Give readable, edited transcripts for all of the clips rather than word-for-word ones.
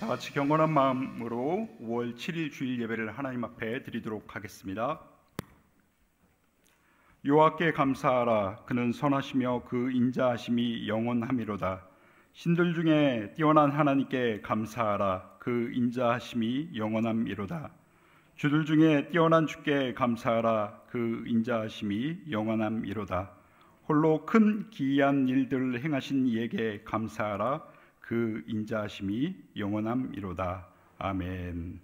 다 같이 경건한 마음으로 5월 7일 주일 예배를 하나님 앞에 드리도록 하겠습니다. 여호와께 감사하라. 그는 선하시며 그 인자하심이 영원함이로다. 신들 중에 뛰어난 하나님께 감사하라. 그 인자하심이 영원함이로다. 주들 중에 뛰어난 주께 감사하라. 그 인자하심이 영원함이로다. 홀로 큰 기이한 일들을 행하신 이에게 감사하라. 그 인자하심이 영원함이로다. 아멘.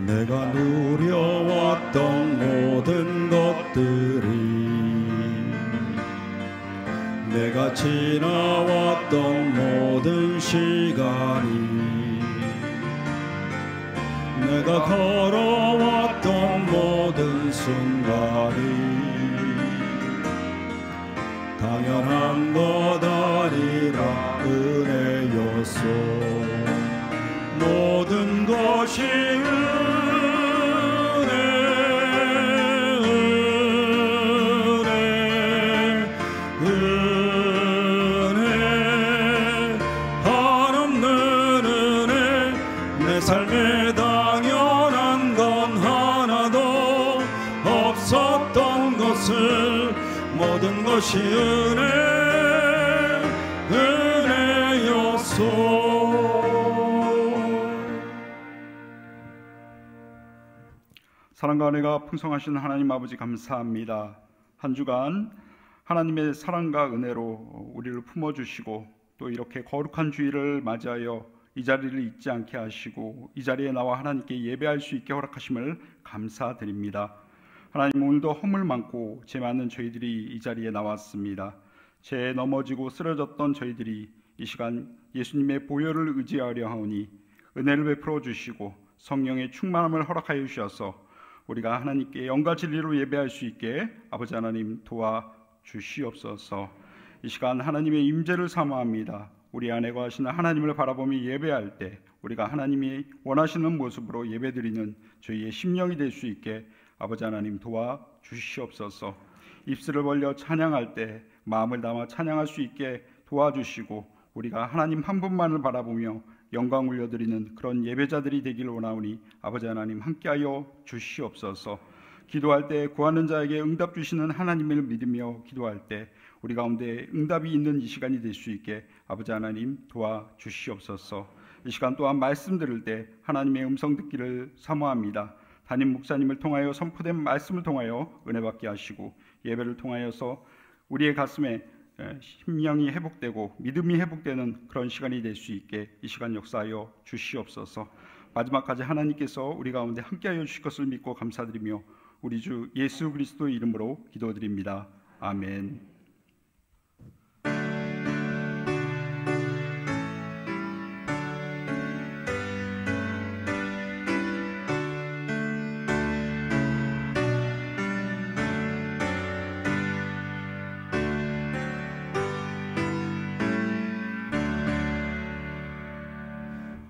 내가 누려왔던 모든 것들이, 내가 지나왔던 모든 시간이, 내가 걸어왔던 모든 순간이 당연한 것 아니라 은혜였소. 모든 것이 은혜, 한없는 은혜. 내 삶에 당연한 건 하나도 없었던 것을, 모든 것이 은혜였소. 사랑과 은혜가 풍성하신 하나님 아버지 감사합니다. 한 주간 하나님의 사랑과 은혜로 우리를 품어주시고 또 이렇게 거룩한 주일을 맞이하여 이 자리를 잊지 않게 하시고 이 자리에 나와 하나님께 예배할 수 있게 허락하심을 감사드립니다. 하나님, 오늘도 허물 많고 죄 많은 저희들이 이 자리에 나왔습니다. 죄에 넘어지고 쓰러졌던 저희들이 이 시간 예수님의 보혈을 의지하려 하오니 은혜를 베풀어 주시고 성령의 충만함을 허락하여 주셔서 우리가 하나님께 영과 진리로 예배할 수 있게 아버지 하나님 도와주시옵소서. 이 시간 하나님의 임재를 사모합니다. 우리 안에 거하시는 하나님을 바라보며 예배할 때 우리가 하나님이 원하시는 모습으로 예배드리는 저희의 심령이 될 수 있게 아버지 하나님 도와주시옵소서. 입술을 벌려 찬양할 때 마음을 담아 찬양할 수 있게 도와주시고 우리가 하나님 한 분만을 바라보며 영광 올려드리는 그런 예배자들이 되길 원하오니 아버지 하나님 함께하여 주시옵소서. 기도할 때 구하는 자에게 응답 주시는 하나님을 믿으며 기도할 때 우리 가운데 응답이 있는 이 시간이 될 수 있게 아버지 하나님 도와주시옵소서. 이 시간 또한 말씀 들을 때 하나님의 음성 듣기를 사모합니다. 담임 목사님을 통하여 선포된 말씀을 통하여 은혜 받게 하시고 예배를 통하여서 우리의 가슴에 심령이 회복되고 믿음이 회복되는 그런 시간이 될 수 있게 이 시간 역사하여 주시옵소서. 마지막까지 하나님께서 우리 가운데 함께하여 주실 것을 믿고 감사드리며 우리 주 예수 그리스도 이름으로 기도드립니다. 아멘.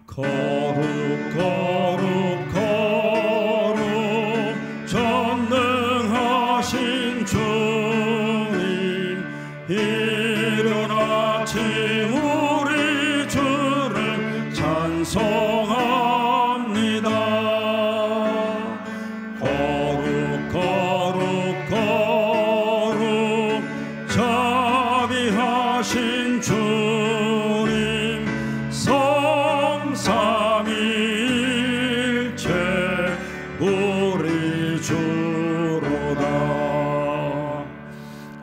거룩 거룩 거룩 전능하신 주님, 이른 아침 우리 주를 찬송합니다. 거룩 거룩 거룩 자비하신 주님, 삼위일체 우리 주로다.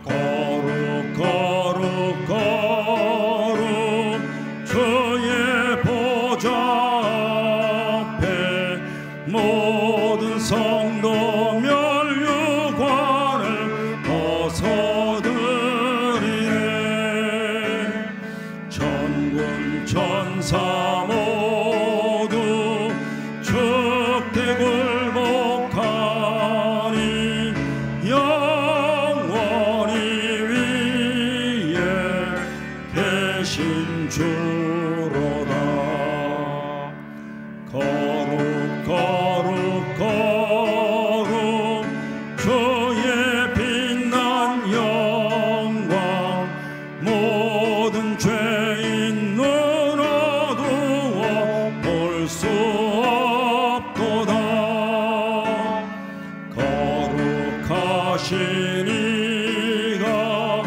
거룩 거룩 거룩 주의 보좌 앞에 모든 성도 면류관을 벗어드리네. 천군 천사 모두 수 없도다. 거룩하신 이가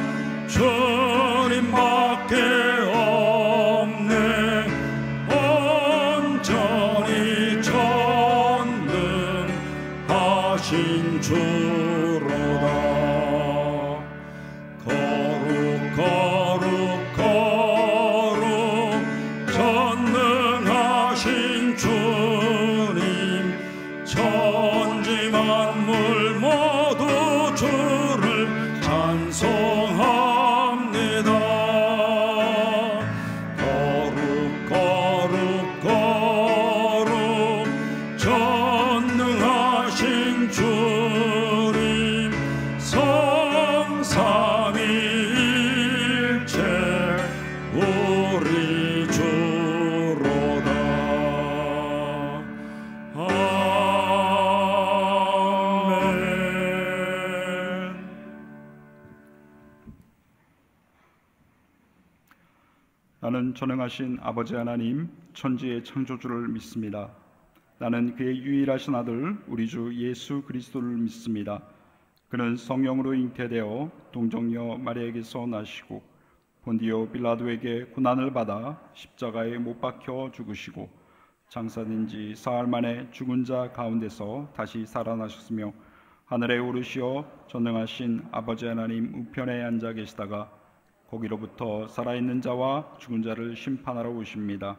주님밖에 없네. 온전히 전능하신 주로다. 거룩 전능하신 주님, 천지 만물 모두 주를 찬송합니다. 거룩 전능하신 주님, 성삼위일체 우리 주로다. 아멘. 나는 전능하신 아버지 하나님, 천지의 창조주를 믿습니다. 나는 그의 유일하신 아들 우리 주 예수 그리스도를 믿습니다. 그는 성령으로 잉태되어 동정녀 마리아에게서 나시고 본디오 빌라도에게 고난을 받아 십자가에 못 박혀 죽으시고 장사된 지 사흘 만에 죽은 자 가운데서 다시 살아나셨으며 하늘에 오르시어 전능하신 아버지 하나님 우편에 앉아 계시다가 거기로부터 살아있는 자와 죽은 자를 심판하러 오십니다.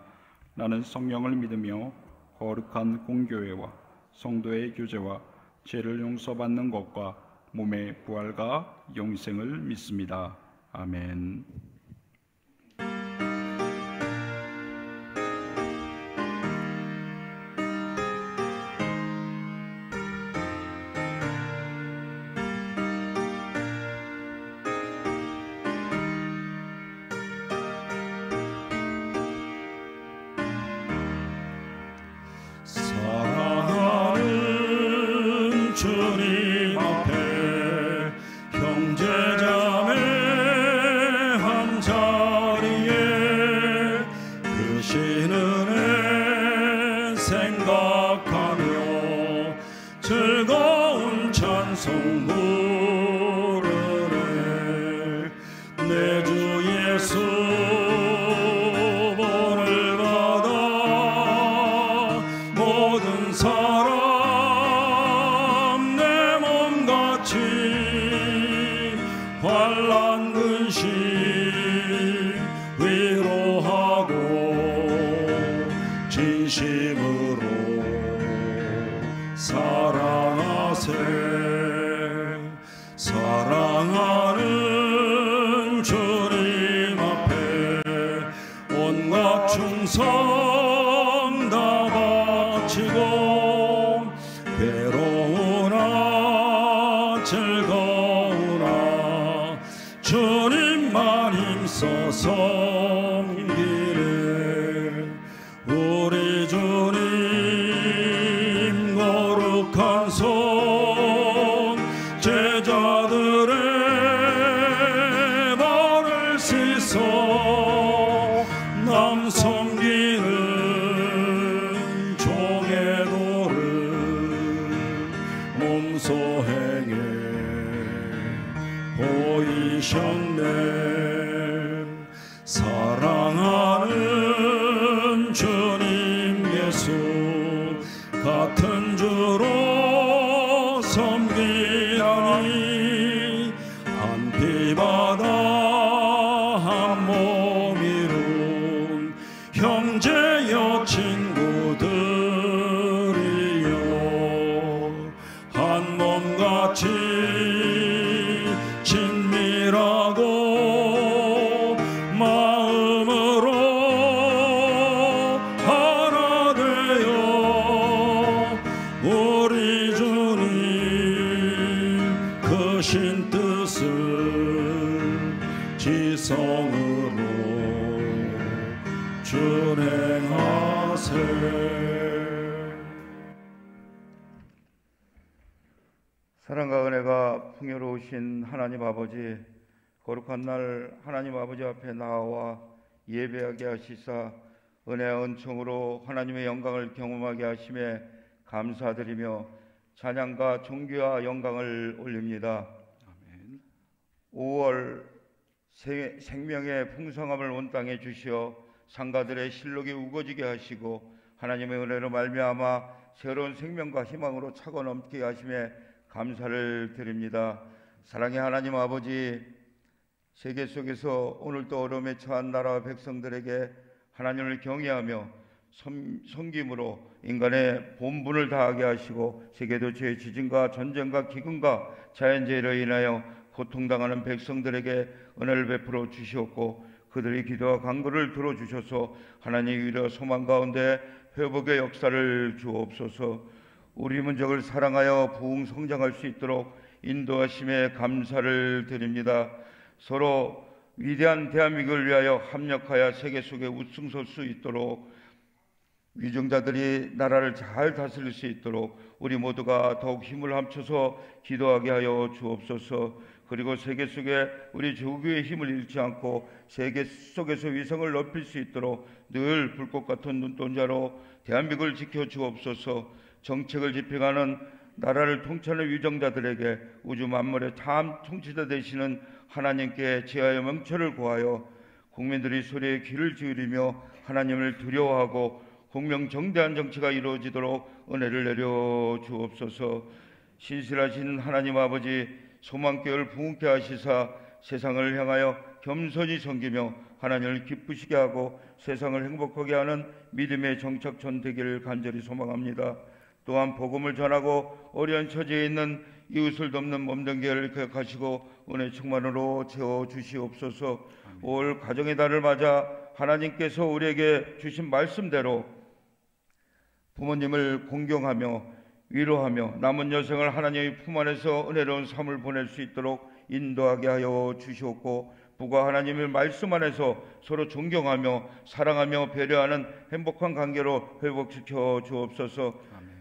나는 성령을 믿으며 거룩한 공교회와 성도의 교제와 죄를 용서받는 것과 몸의 부활과 영생을 믿습니다. 아멘. 사랑하는 주님 앞에 형제자매 한자리에 크신 은혜 생각하며 즐거운 찬송 부르네. 내 주 예수 본을 받아 모든 사람 내 몸같이 환난 근심 위로하고 진심으로 사랑하세. 사랑하는 주님 앞에 온갖 충성 다 바치고 괴로우나 즐거우나 주님만 힘써 섬기네. 우리 주님 거룩한 손 제자들의 발을 씻어 남 섬기는 종의 도를 몸소 행해 보이셨네. 사랑하는 주님 예수 같은 주로 섬기라니 한 피바다 한 몸 이룬 형제여 친구들이여 한 몸같이 친밀하고 마음으로 하나 되어 우리 주님 크신 뜻을 지성으로 준행하세. 사랑과 은혜가 풍요로우신 하나님 아버지, 거룩한 날 하나님 아버지 앞에 나와 예배하게 하시사 은혜와 은총으로 하나님의 영광을 경험하게 하심에 감사드리며 찬양과 존귀와 영광을 올립니다. 아멘. 5월 생명의 풍성함을 온 땅에 주시어 상가들의 실록이 우거지게 하시고 하나님의 은혜로 말미암아 새로운 생명과 희망으로 차고 넘게 하심에 감사를 드립니다. 사랑의 하나님 아버지, 세계 속에서 오늘도 어려움에 처한 나라 백성들에게 하나님을 경외하며 섬김으로 인간의 본분을 다하게 하시고 세계도처의 지진과 전쟁과 기근과 자연재해로 인하여 고통당하는 백성들에게 은혜를 베풀어 주시옵고 그들의 기도와 간구를 들어주셔서 하나님의 위로 소망 가운데 회복의 역사를 주옵소서. 우리 민족을 사랑하여 부흥 성장할 수 있도록 인도하심에 감사를 드립니다. 서로 위대한 대한민국을 위하여 합력하여 세계 속에 우승설 수 있도록 위정자들이 나라를 잘 다스릴 수 있도록 우리 모두가 더욱 힘을 합쳐서 기도하게 하여 주옵소서. 그리고 세계 속에 우리 조국의 힘을 잃지 않고 세계 속에서 위성을 높일 수 있도록 늘 불꽃 같은 눈동자로 대한민국을 지켜 주옵소서. 정책을 집행하는 나라를 통치하는 위정자들에게 우주 만물의 참 통치자 되시는 하나님께 제하여 명철을 구하여 국민들이 소리에 귀를 기울이며 하나님을 두려워하고 공명정대한 정치가 이루어지도록 은혜를 내려 주옵소서. 신실하신 하나님 아버지, 소망교회를 부흥케 하시사 세상을 향하여 겸손히 섬기며 하나님을 기쁘시게 하고 세상을 행복하게 하는 믿음의 정착촌 되기를 간절히 소망합니다. 또한 복음을 전하고 어려운 처지에 있는 이웃을 돕는 몸된 교회를 계획하시고 은혜 충만으로 채워주시옵소서. 올 가정의 달을 맞아 하나님께서 우리에게 주신 말씀대로 부모님을 공경하며 위로하며 남은 여생을 하나님의 품 안에서 은혜로운 삶을 보낼 수 있도록 인도하게 하여 주시옵고 부가 하나님의 말씀 안에서 서로 존경하며 사랑하며 배려하는 행복한 관계로 회복시켜 주옵소서.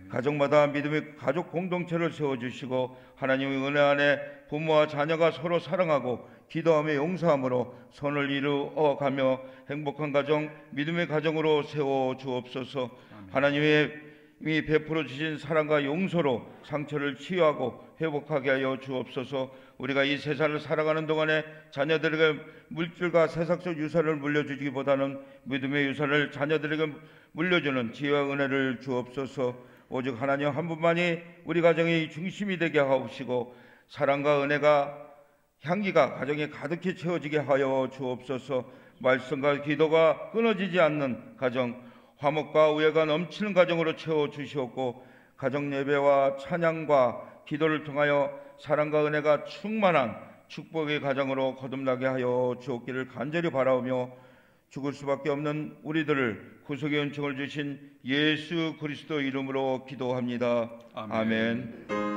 가정마다 믿음의 가족 공동체를 세워주시고 하나님의 은혜 안에 부모와 자녀가 서로 사랑하고 기도하며 용서함으로 선을 이루어가며 행복한 가정, 믿음의 가정으로 세워주옵소서. 하나님의 이미 베풀어 주신 사랑과 용서로 상처를 치유하고 회복하게 하여 주옵소서. 우리가 이 세상을 살아가는 동안에 자녀들에게 물질과 세상적 유산을 물려주기보다는 믿음의 유산을 자녀들에게 물려주는 지혜와 은혜를 주옵소서. 오직 하나님 한 분만이 우리 가정의 중심이 되게 하옵시고 사랑과 은혜가 향기가 가정에 가득히 채워지게 하여 주옵소서. 말씀과 기도가 끊어지지 않는 가정, 화목과 우애가 넘치는 가정으로 채워주시옵고 가정 예배와 찬양과 기도를 통하여 사랑과 은혜가 충만한 축복의 가정으로 거듭나게 하여 주옵기를 간절히 바라오며 죽을 수밖에 없는 우리들을 구속의 은총을 주신 예수 그리스도 이름으로 기도합니다. 아멘.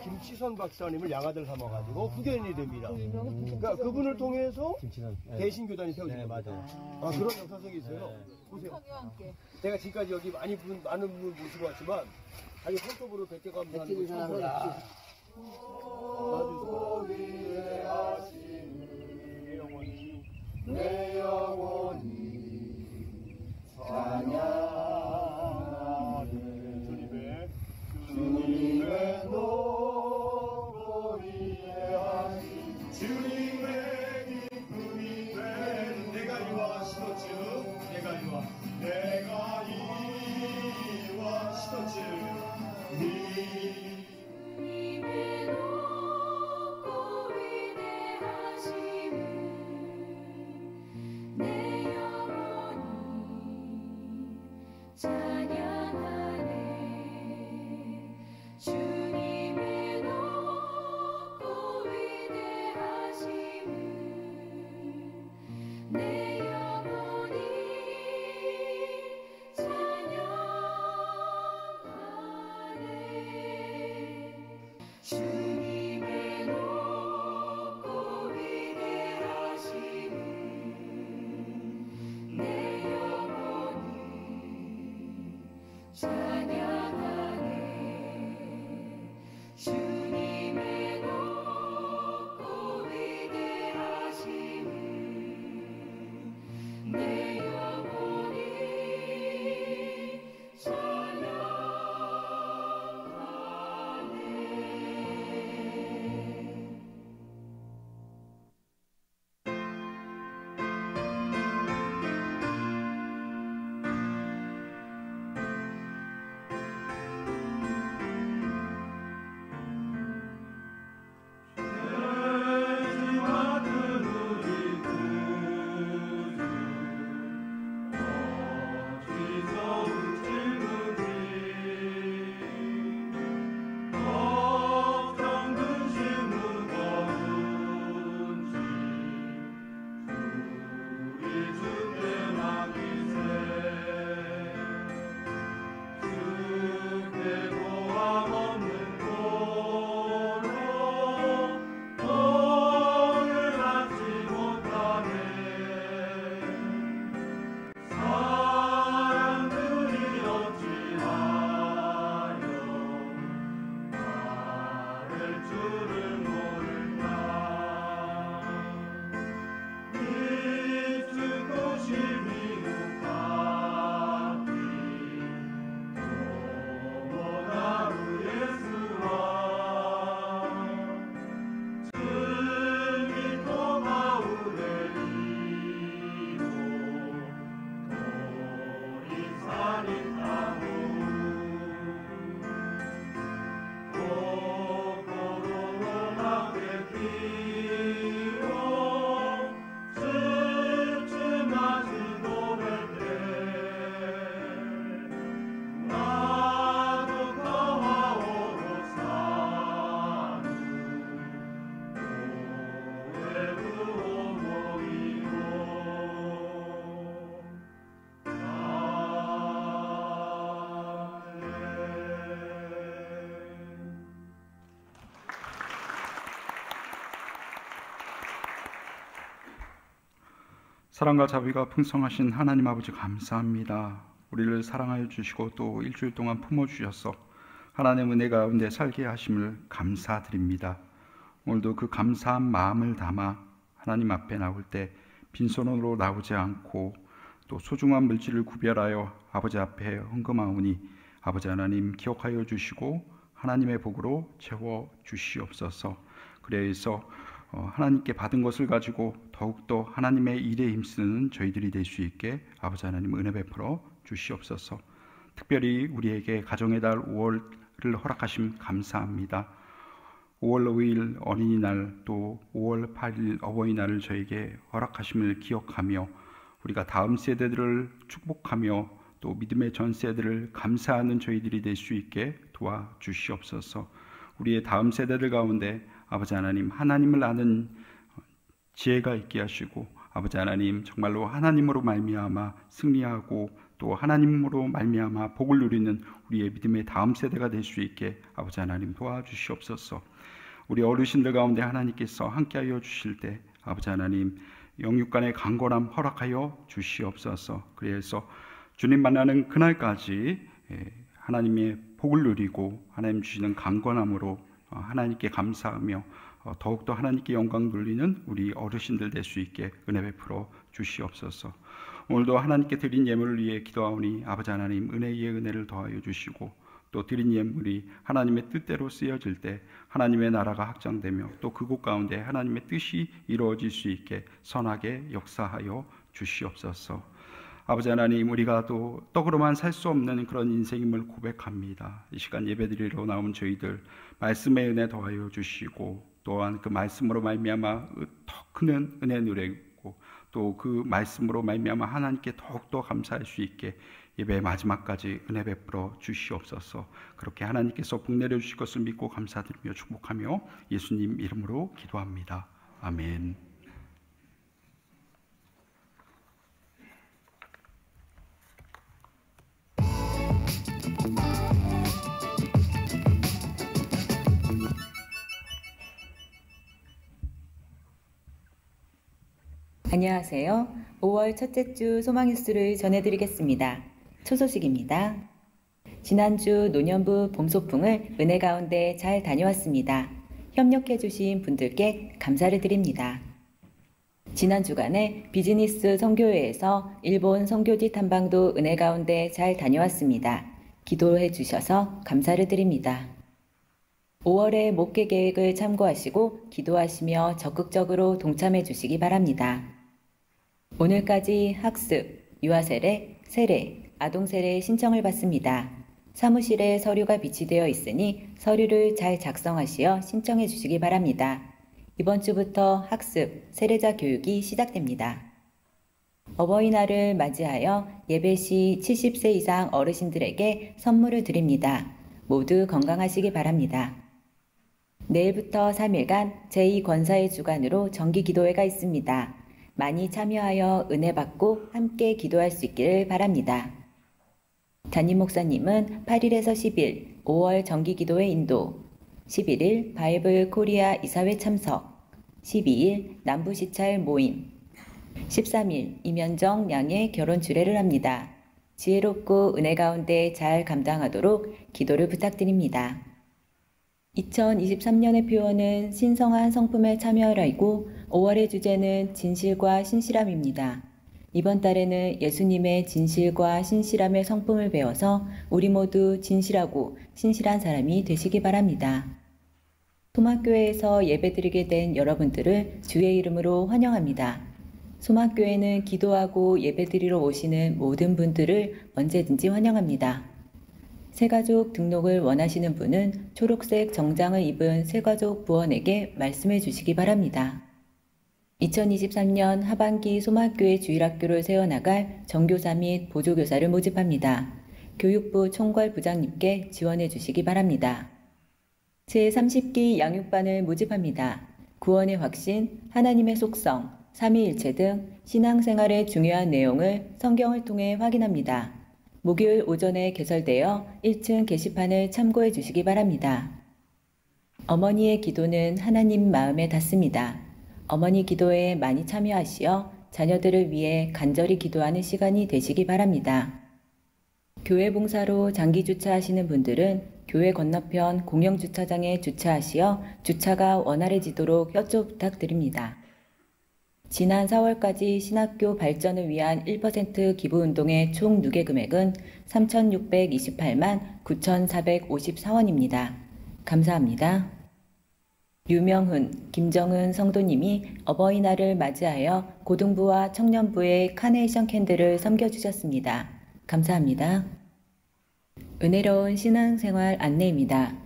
김치선 박사님을 양아들 삼아가지고 후견인이 됩니다. 그러니까 그분을 통해서 대신교단이 세워집니다. 맞아요. 아, 그런 역사성이 있어요. 보세요. 제가 지금까지 여기 많은 분 모시고 왔지만 아니 손톱으로 백개 감사하는 거 처음 봤어요. 내 영혼이 찬양하네. 주님의 사랑과 자비가 풍성하신 하나님 아버지 감사합니다. 우리를 사랑하여 주시고 또 일주일 동안 품어주셔서 하나님의 은혜 가운데 살게 하심을 감사드립니다. 오늘도 그 감사한 마음을 담아 하나님 앞에 나올 때 빈손으로 나오지 않고 또 소중한 물질을 구별하여 아버지 앞에 헌금하오니 아버지 하나님 기억하여 주시고 하나님의 복으로 채워 주시옵소서. 그래서 하나님께 받은 것을 가지고 더욱더 하나님의 일에 힘쓰는 저희들이 될 수 있게 아버지 하나님 은혜 베풀어 주시옵소서. 특별히 우리에게 가정의 달 5월을 허락하심 감사합니다. 5월 5일 어린이날 또 5월 8일 어버이날을 저에게 허락하심을 기억하며 우리가 다음 세대들을 축복하며 또 믿음의 전 세대를 감사하는 저희들이 될 수 있게 도와주시옵소서. 우리의 다음 세대들 가운데 아버지 하나님 하나님을 아는 지혜가 있게 하시고 아버지 하나님 정말로 하나님으로 말미암아 승리하고 또 하나님으로 말미암아 복을 누리는 우리의 믿음의 다음 세대가 될 수 있게 아버지 하나님 도와주시옵소서. 우리 어르신들 가운데 하나님께서 함께하여 주실 때 아버지 하나님 영육간의 강건함 허락하여 주시옵소서. 그래서 주님 만나는 그날까지 하나님의 복을 누리고 하나님 주시는 강건함으로 하나님께 감사하며 더욱더 하나님께 영광 돌리는 우리 어르신들 될 수 있게 은혜 베풀어 주시옵소서. 오늘도 하나님께 드린 예물을 위해 기도하오니 아버지 하나님 은혜 위에 은혜를 더하여 주시고 또 드린 예물이 하나님의 뜻대로 쓰여질 때 하나님의 나라가 확장되며 또 그곳 가운데 하나님의 뜻이 이루어질 수 있게 선하게 역사하여 주시옵소서. 아버지 하나님 우리가 또 떡으로만 살 수 없는 그런 인생임을 고백합니다. 이 시간 예배드리러 나온 저희들 말씀의 은혜 더하여 주시고 또한 그 말씀으로 말미암아 더 큰 은혜 누리고 또 그 말씀으로 말미암아 하나님께 더욱더 감사할 수 있게 예배의 마지막까지 은혜 베풀어 주시옵소서. 그렇게 하나님께서 복 내려 주실 것을 믿고 감사드리며 축복하며 예수님 이름으로 기도합니다. 아멘. 안녕하세요. 5월 첫째 주 소망 뉴스를 전해드리겠습니다. 초소식입니다. 지난주 노년부 봄소풍을 은혜 가운데 잘 다녀왔습니다. 협력해주신 분들께 감사를 드립니다. 지난 주간에 비즈니스 선교회에서 일본 선교지 탐방도 은혜 가운데 잘 다녀왔습니다. 기도해 주셔서 감사를 드립니다. 5월의 목회 계획을 참고하시고 기도하시며 적극적으로 동참해 주시기 바랍니다. 오늘까지 학습, 유아세례, 세례, 아동세례 신청을 받습니다. 사무실에 서류가 비치되어 있으니 서류를 잘 작성하시어 신청해 주시기 바랍니다. 이번 주부터 학습, 세례자 교육이 시작됩니다. 어버이날을 맞이하여 예배 시 70세 이상 어르신들에게 선물을 드립니다. 모두 건강하시기 바랍니다. 내일부터 3일간 제2권사의 주간으로 정기기도회가 있습니다. 많이 참여하여 은혜 받고 함께 기도할 수 있기를 바랍니다. 담임 목사님은 8일에서 10일 5월 정기기도회 인도, 11일 바이블 코리아 이사회 참석, 12일 남부시찰 모임, 13일 임현정 양의 결혼 주례를 합니다. 지혜롭고 은혜 가운데 잘 감당하도록 기도를 부탁드립니다. 2023년의 표어는 신성한 성품에 참여하라이고 5월의 주제는 진실과 신실함입니다. 이번 달에는 예수님의 진실과 신실함의 성품을 배워서 우리 모두 진실하고 신실한 사람이 되시기 바랍니다. 소망교회에서 예배드리게 된 여러분들을 주의 이름으로 환영합니다. 소망교회는 기도하고 예배드리러 오시는 모든 분들을 언제든지 환영합니다. 새가족 등록을 원하시는 분은 초록색 정장을 입은 새가족 부원에게 말씀해 주시기 바랍니다. 2023년 하반기 소망교회 주일학교를 세워나갈 정교사 및 보조교사를 모집합니다. 교육부 총괄 부장님께 지원해 주시기 바랍니다. 제30기 양육반을 모집합니다. 구원의 확신, 하나님의 속성, 삼위일체 등 신앙생활의 중요한 내용을 성경을 통해 확인합니다. 목요일 오전에 개설되어 1층 게시판을 참고해 주시기 바랍니다. 어머니의 기도는 하나님 마음에 닿습니다. 어머니 기도에 많이 참여하시어 자녀들을 위해 간절히 기도하는 시간이 되시기 바랍니다. 교회 봉사로 장기 주차하시는 분들은 교회 건너편 공영주차장에 주차하시어 주차가 원활해지도록 협조 부탁드립니다. 지난 4월까지 신학교 발전을 위한 1% 기부운동의 총 누계 금액은 3,628만 9,454원입니다. 감사합니다. 유명훈, 김정은 성도님이 어버이날을 맞이하여 고등부와 청년부의 카네이션 캔들을 섬겨주셨습니다. 감사합니다. 은혜로운 신앙생활 안내입니다.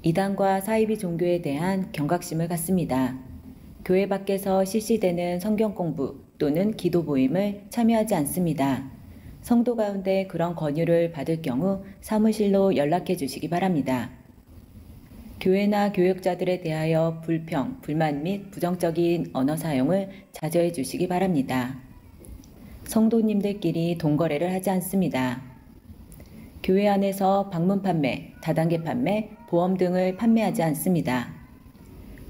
이단과 사이비 종교에 대한 경각심을 갖습니다. 교회 밖에서 실시되는 성경 공부 또는 기도 모임을 참여하지 않습니다. 성도 가운데 그런 권유를 받을 경우 사무실로 연락해 주시기 바랍니다. 교회나 교역자들에 대하여 불평, 불만 및 부정적인 언어 사용을 자제해 주시기 바랍니다. 성도님들끼리 돈거래를 하지 않습니다. 교회 안에서 방문 판매, 다단계 판매, 보험 등을 판매하지 않습니다.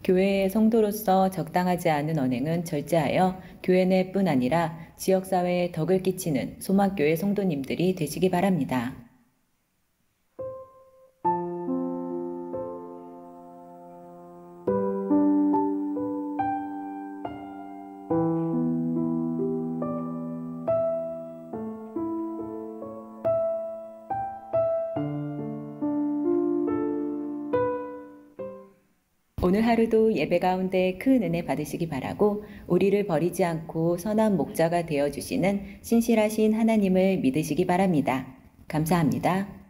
교회의 성도로서 적당하지 않은 언행은 절제하여 교회 내뿐 아니라 지역사회에 덕을 끼치는 소망교회 성도님들이 되시기 바랍니다. 오늘 하루도 예배 가운데 큰 은혜 받으시기 바라고 우리를 버리지 않고 선한 목자가 되어주시는 신실하신 하나님을 믿으시기 바랍니다. 감사합니다.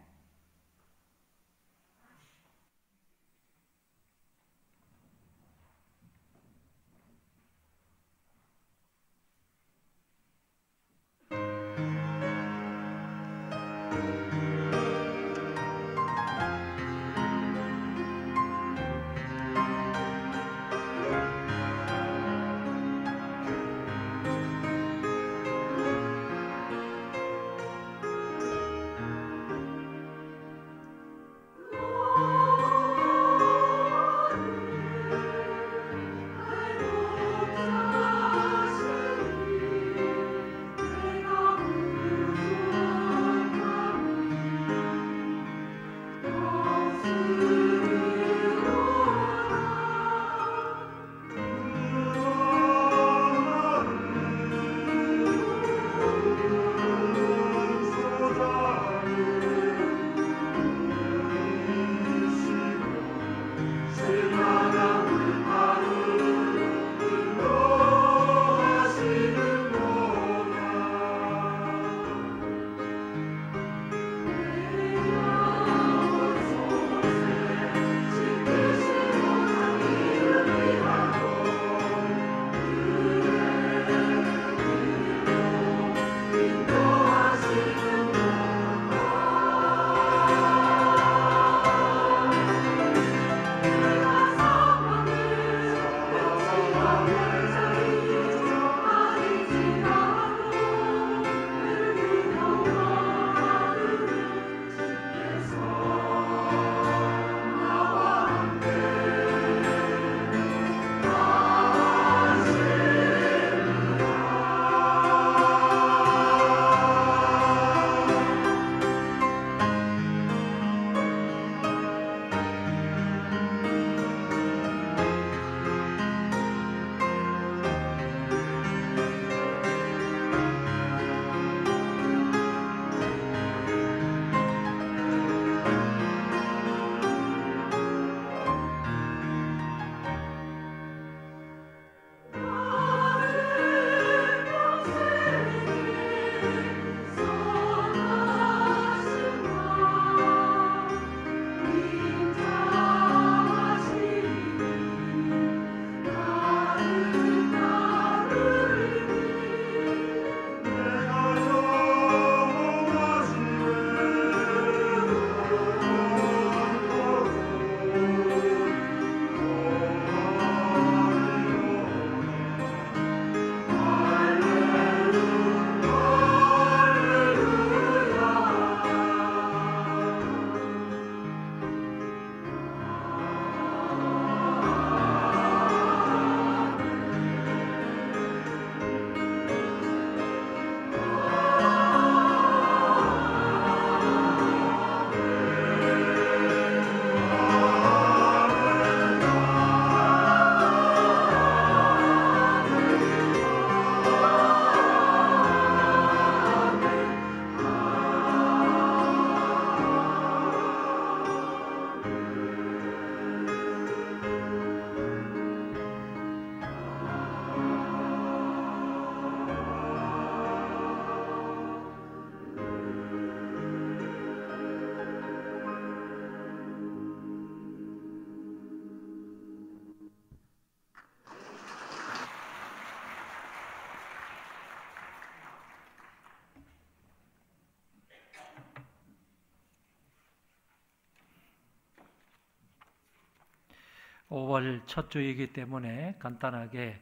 5월 첫 주이기 때문에 간단하게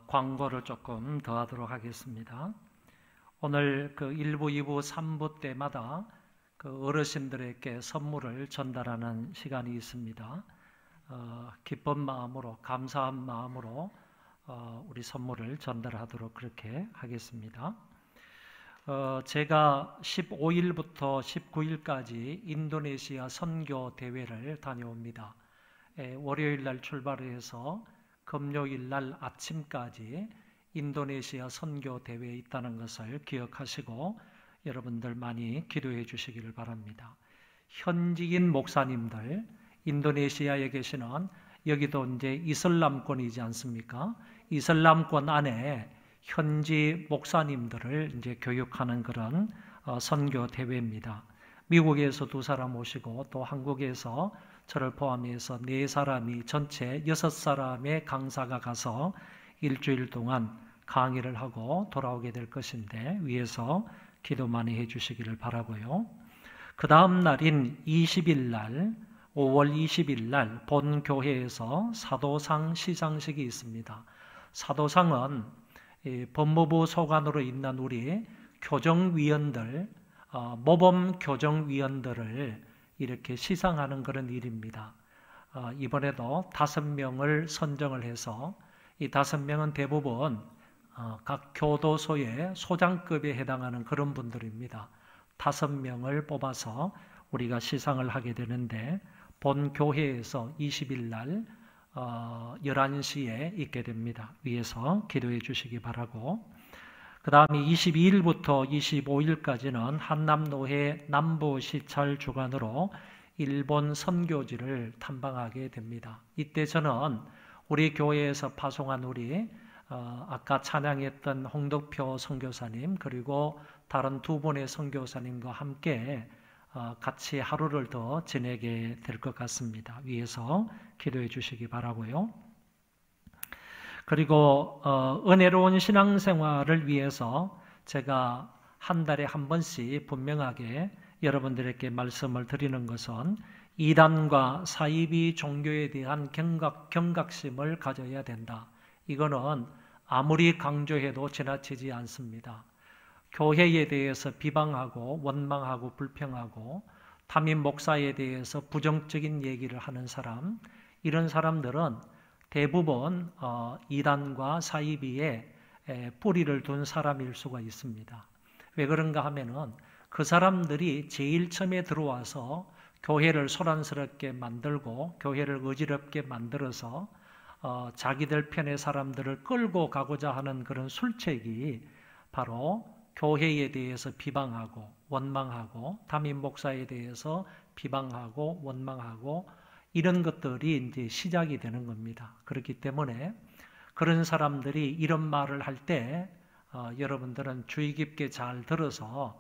광고를 조금 더 하도록 하겠습니다. 오늘 그 1부, 2부, 3부 때마다 그 어르신들에게 선물을 전달하는 시간이 있습니다. 기쁜 마음으로, 감사한 마음으로 우리 선물을 전달하도록 그렇게 하겠습니다. 제가 15일부터 19일까지 인도네시아 선교 대회를 다녀옵니다. 월요일 날 출발해서 금요일 날 아침까지 인도네시아 선교 대회에 있다는 것을 기억하시고 여러분들 많이 기도해 주시기를 바랍니다. 현지인 목사님들, 인도네시아에 계시는, 여기도 이제 이슬람권이지 않습니까? 이슬람권 안에 현지 목사님들을 이제 교육하는 그런 선교 대회입니다. 미국에서 2사람 오시고 또 한국에서 저를 포함해서 4사람이 전체 6사람의 강사가 가서 일주일 동안 강의를 하고 돌아오게 될 것인데 위에서 기도 많이 해주시기를 바라고요. 그 다음 날인 20일 날, 5월 20일 날 본 교회에서 사도상 시상식이 있습니다. 사도상은 법무부 소관으로 있는 우리 교정위원들, 모범 교정위원들을 이렇게 시상하는 그런 일입니다. 이번에도 5명을 선정을 해서 이 5명은 대부분 각 교도소의 소장급에 해당하는 그런 분들입니다. 5명을 뽑아서 우리가 시상을 하게 되는데 본 교회에서 20일 날 11시에 있게 됩니다. 위에서 기도해 주시기 바라고, 그 다음에 22일부터 25일까지는 한남노회 남부시찰 주관으로 일본 선교지를 탐방하게 됩니다. 이때 저는 우리 교회에서 파송한 우리 아까 찬양했던 홍덕표 선교사님 그리고 다른 2분의 선교사님과 함께 같이 하루를 더 지내게 될 것 같습니다. 위에서 기도해 주시기 바라고요. 그리고 은혜로운 신앙생활을 위해서 제가 한 달에 한 번씩 분명하게 여러분들에게 말씀을 드리는 것은 이단과 사이비 종교에 대한 경각심을 가져야 된다. 이거는 아무리 강조해도 지나치지 않습니다. 교회에 대해서 비방하고 원망하고 불평하고 담임 목사에 대해서 부정적인 얘기를 하는 사람, 이런 사람들은 대부분 이단과 사이비에 뿌리를 둔 사람일 수가 있습니다. 왜 그런가 하면은 그 사람들이 제일 처음에 들어와서 교회를 소란스럽게 만들고 교회를 어지럽게 만들어서 자기들 편의 사람들을 끌고 가고자 하는 그런 술책이 바로 교회에 대해서 비방하고 원망하고 담임 목사에 대해서 비방하고 원망하고 이런 것들이 이제 시작이 되는 겁니다. 그렇기 때문에 그런 사람들이 이런 말을 할 때 여러분들은 주의 깊게 잘 들어서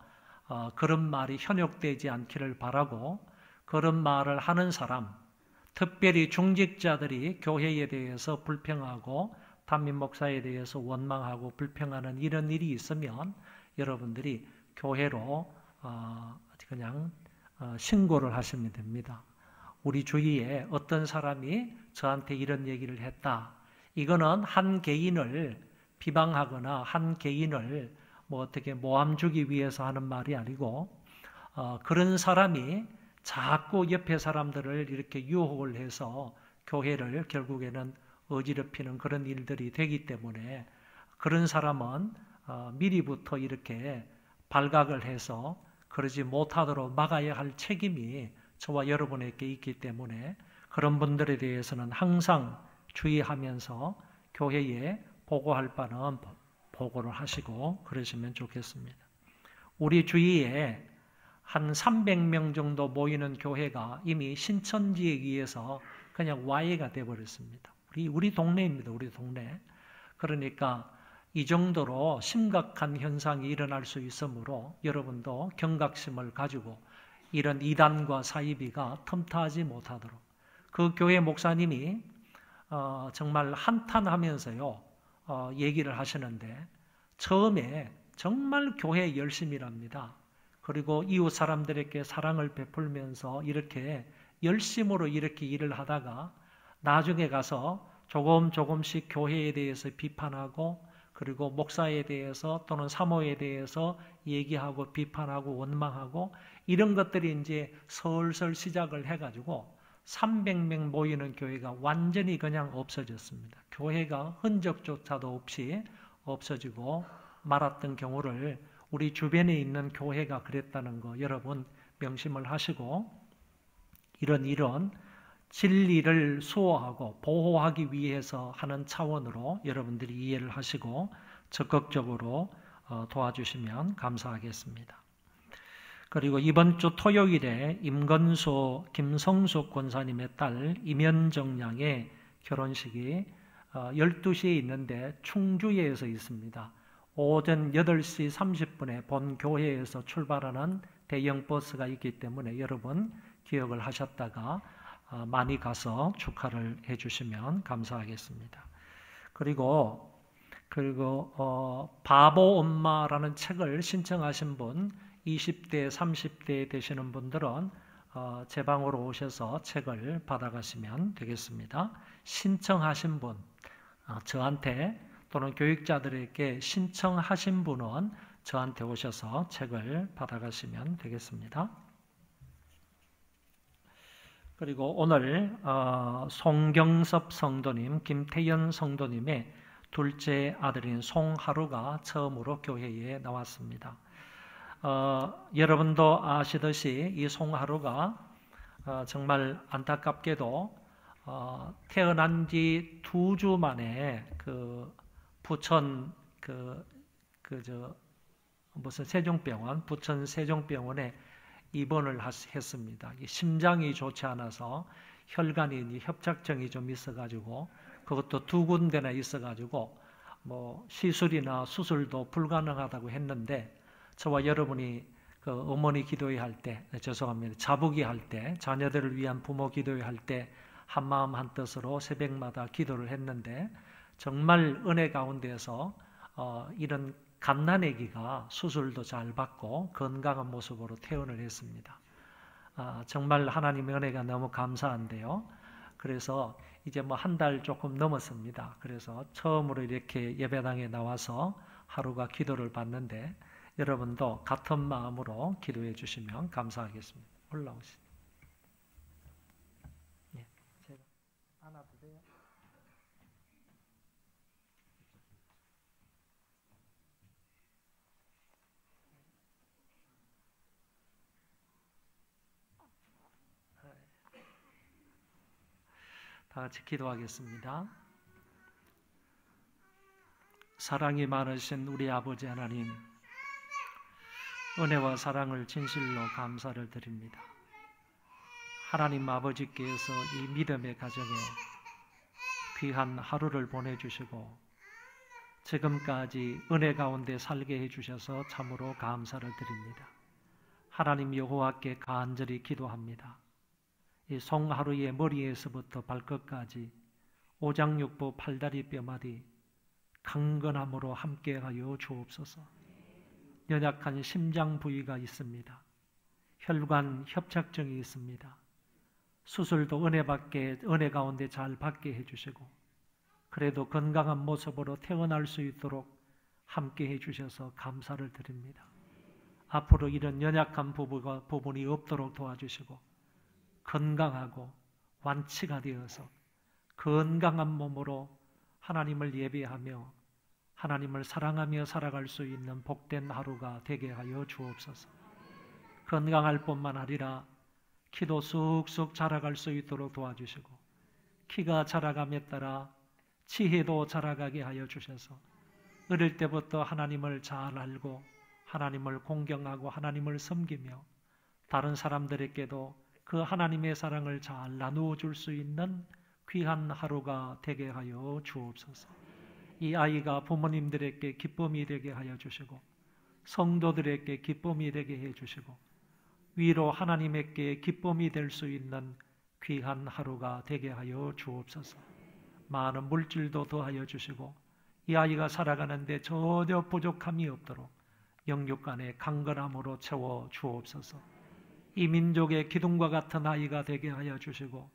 그런 말이 현혹되지 않기를 바라고, 그런 말을 하는 사람, 특별히 중직자들이 교회에 대해서 불평하고 담임 목사에 대해서 원망하고 불평하는 이런 일이 있으면 여러분들이 교회로 그냥 신고를 하시면 됩니다. 우리 주위에 어떤 사람이 저한테 이런 얘기를 했다. 이거는 한 개인을 비방하거나 한 개인을 뭐 어떻게 모함 주기 위해서 하는 말이 아니고 그런 사람이 자꾸 옆에 사람들을 이렇게 유혹을 해서 교회를 결국에는 어지럽히는 그런 일들이 되기 때문에 그런 사람은 미리부터 이렇게 발각을 해서 그러지 못하도록 막아야 할 책임이 저와 여러분에게 있기 때문에 그런 분들에 대해서는 항상 주의하면서 교회에 보고할 바는 보고를 하시고 그러시면 좋겠습니다. 우리 주위에 한 300명 정도 모이는 교회가 이미 신천지에 의해서 그냥 와해가 되어버렸습니다. 우리 동네입니다. 우리 동네. 그러니까 이 정도로 심각한 현상이 일어날 수 있으므로 여러분도 경각심을 가지고 이런 이단과 사이비가 틈타지 못하도록, 그 교회 목사님이 정말 한탄하면서요 얘기를 하시는데 처음에 정말 교회 열심이랍니다. 그리고 이웃 사람들에게 사랑을 베풀면서 이렇게 열심으로 이렇게 일을 하다가 나중에 가서 조금씩 교회에 대해서 비판하고 그리고 목사에 대해서 또는 사모에 대해서 얘기하고 비판하고 원망하고 이런 것들이 이제 슬슬 시작을 해가지고 300명 모이는 교회가 완전히 그냥 없어졌습니다. 교회가 흔적조차도 없이 없어지고 말았던 경우를 우리 주변에 있는 교회가 그랬다는 거 여러분 명심을 하시고 이런 진리를 수호하고 보호하기 위해서 하는 차원으로 여러분들이 이해를 하시고 적극적으로 도와주시면 감사하겠습니다. 그리고 이번 주 토요일에 임건수 김성숙 권사님의 딸 임현정 양의 결혼식이 12시에 있는데 충주에서 있습니다. 오전 8시 30분에 본 교회에서 출발하는 대형 버스가 있기 때문에 여러분 기억을 하셨다가 많이 가서 축하를 해주시면 감사하겠습니다. 그리고 바보 엄마라는 책을 신청하신 분 20대 30대 되시는 분들은 제 방으로 오셔서 책을 받아가시면 되겠습니다. 신청하신 분 저한테 또는 교육자들에게 신청하신 분은 저한테 오셔서 책을 받아가시면 되겠습니다. 그리고 오늘 송경섭 성도님, 김태연 성도님의 둘째 아들인 송하루가 처음으로 교회에 나왔습니다. 여러분도 아시듯이 이 송하루가 정말 안타깝게도 태어난 지 2주 만에 부천 무슨 세종병원, 부천 세종병원에 입원을 했습니다. 심장이 좋지 않아서 혈관이 협착증이 좀 있어가지고 그것도 2군데나 있어가지고 뭐 시술이나 수술도 불가능하다고 했는데 저와 여러분이 어머니 기도회 할 때, 죄송합니다. 자부기 할 때, 자녀들을 위한 부모 기도회 할 때 한마음 한뜻으로 새벽마다 기도를 했는데 정말 은혜 가운데서 이런 갓난아기가 수술도 잘 받고 건강한 모습으로 퇴원을 했습니다. 정말 하나님의 은혜가 너무 감사한데요. 그래서 이제 뭐 1달 조금 넘었습니다. 그래서 처음으로 이렇게 예배당에 나와서 하루가 기도를 받는데 여러분도 같은 마음으로 기도해 주시면 감사하겠습니다. 올라오시죠. 예, 제가 안아도 돼요? 다 같이 기도하겠습니다. 사랑이 많으신 우리 아버지 하나님, 은혜와 사랑을 진실로 감사를 드립니다. 하나님 아버지께서 이 믿음의 가정에 귀한 하루를 보내주시고 지금까지 은혜 가운데 살게 해주셔서 참으로 감사를 드립니다. 하나님 여호와께 간절히 기도합니다. 이 송하루의 머리에서부터 발끝까지 오장육부 팔다리 뼈마디 강건함으로 함께하여 주옵소서. 연약한 심장 부위가 있습니다. 혈관 협착증이 있습니다. 수술도 은혜 가운데 잘 받게 해주시고 그래도 건강한 모습으로 태어날 수 있도록 함께 해주셔서 감사를 드립니다. 앞으로 이런 연약한 부분이 없도록 도와주시고 건강하고 완치가 되어서 건강한 몸으로 하나님을 예배하며 하나님을 사랑하며 살아갈 수 있는 복된 하루가 되게 하여 주옵소서. 건강할 뿐만 아니라 키도 쑥쑥 자라갈 수 있도록 도와주시고 키가 자라감에 따라 지혜도 자라가게 하여 주셔서 어릴 때부터 하나님을 잘 알고 하나님을 공경하고 하나님을 섬기며 다른 사람들에게도 그 하나님의 사랑을 잘 나누어 줄 수 있는 귀한 하루가 되게 하여 주옵소서. 이 아이가 부모님들에게 기쁨이 되게 하여 주시고 성도들에게 기쁨이 되게 해 주시고 위로 하나님에게 기쁨이 될 수 있는 귀한 하루가 되게 하여 주옵소서. 많은 물질도 더하여 주시고 이 아이가 살아가는데 전혀 부족함이 없도록 영육간의 강건함으로 채워 주옵소서. 이 민족의 기둥과 같은 아이가 되게 하여 주시고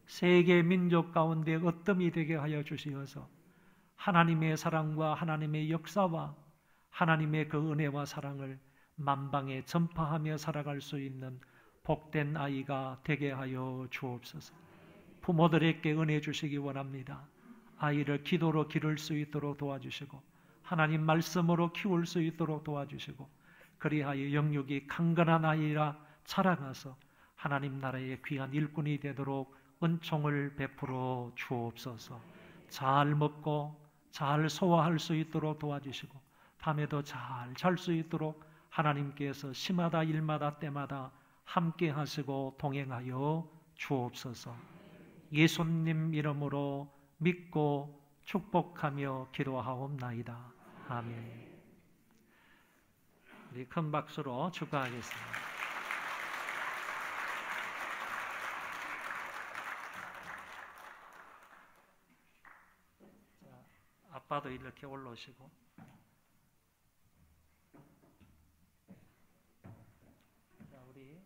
세계 민족 가운데 어뜸이 되게 하여 주시어서 하나님의 사랑과 하나님의 역사와 하나님의 그 은혜와 사랑을 만방에 전파하며 살아갈 수 있는 복된 아이가 되게 하여 주옵소서. 부모들에게 은혜 주시기 원합니다. 아이를 기도로 기를 수 있도록 도와주시고 하나님 말씀으로 키울 수 있도록 도와주시고 그리하여 영육이 강건한 아이라 자라가서 하나님 나라의 귀한 일꾼이 되도록 은총을 베풀어 주옵소서. 잘 먹고 잘 소화할 수 있도록 도와주시고 밤에도 잘 잘 수 있도록 하나님께서 시마다 일마다 때마다 함께 하시고 동행하여 주옵소서. 예수님 이름으로 믿고 축복하며 기도하옵나이다. 아멘. 우리 큰 박수로 축하하겠습니다. 자, 아빠도 이렇게 올라오시고. 자, 우리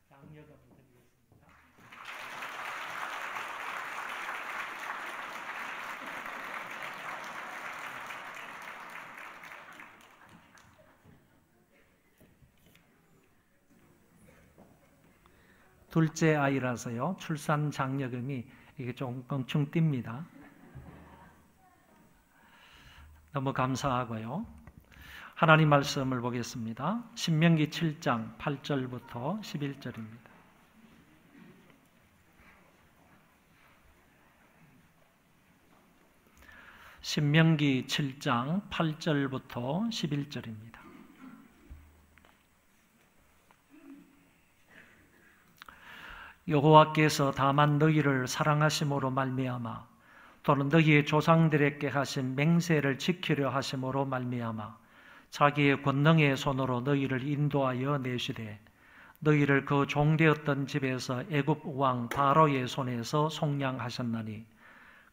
장려금을 드리겠습니다. 둘째 아이라서요, 출산 장려금이 이게 좀 껑충 뜁니다. 너무 감사하고요. 하나님 말씀을 보겠습니다. 신명기 7장 8절부터 11절입니다. 신명기 7장 8절부터 11절입니다. 여호와께서 다만 너희를 사랑하심으로 말미암아 또는 너희의 조상들에게 하신 맹세를 지키려 하심으로 말미암아 자기의 권능의 손으로 너희를 인도하여 내시되 너희를 그 종되었던 집에서 애굽 왕 바로의 손에서 속량하셨나니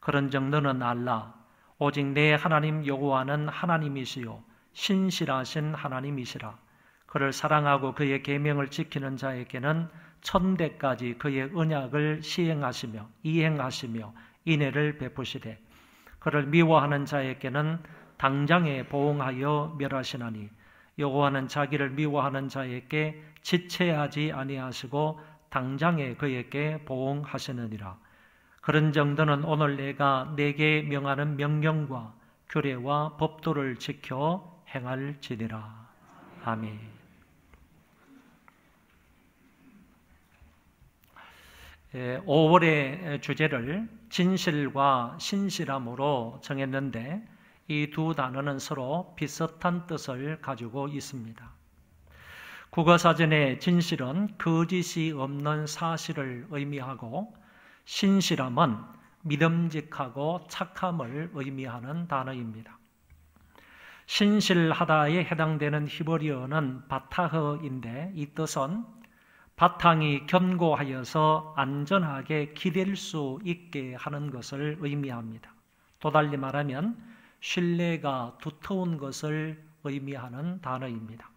그런즉 너는 알라 오직 내 하나님 여호와는 하나님이시요 신실하신 하나님이시라. 그를 사랑하고 그의 계명을 지키는 자에게는 천대까지 그의 언약을 이행하시며 인애를 베푸시되 그를 미워하는 자에게는 당장에 보응하여 멸하시나니 여호와는 자기를 미워하는 자에게 지체하지 아니하시고 당장에 그에게 보응하시느니라. 그런즉 너는 오늘 내가 네게 명하는 명령과 규례와 법도를 지켜 행할지니라. 아멘. 5월의 주제를 진실과 신실함으로 정했는데 이 두 단어는 서로 비슷한 뜻을 가지고 있습니다. 국어사전의 진실은 거짓이 없는 사실을 의미하고 신실함은 믿음직하고 착함을 의미하는 단어입니다. 신실하다에 해당되는 히브리어는 바타흐인데 이 뜻은 바탕이 견고하여서 안전하게 기댈 수 있게 하는 것을 의미합니다. 또 달리 말하면 신뢰가 두터운 것을 의미하는 단어입니다.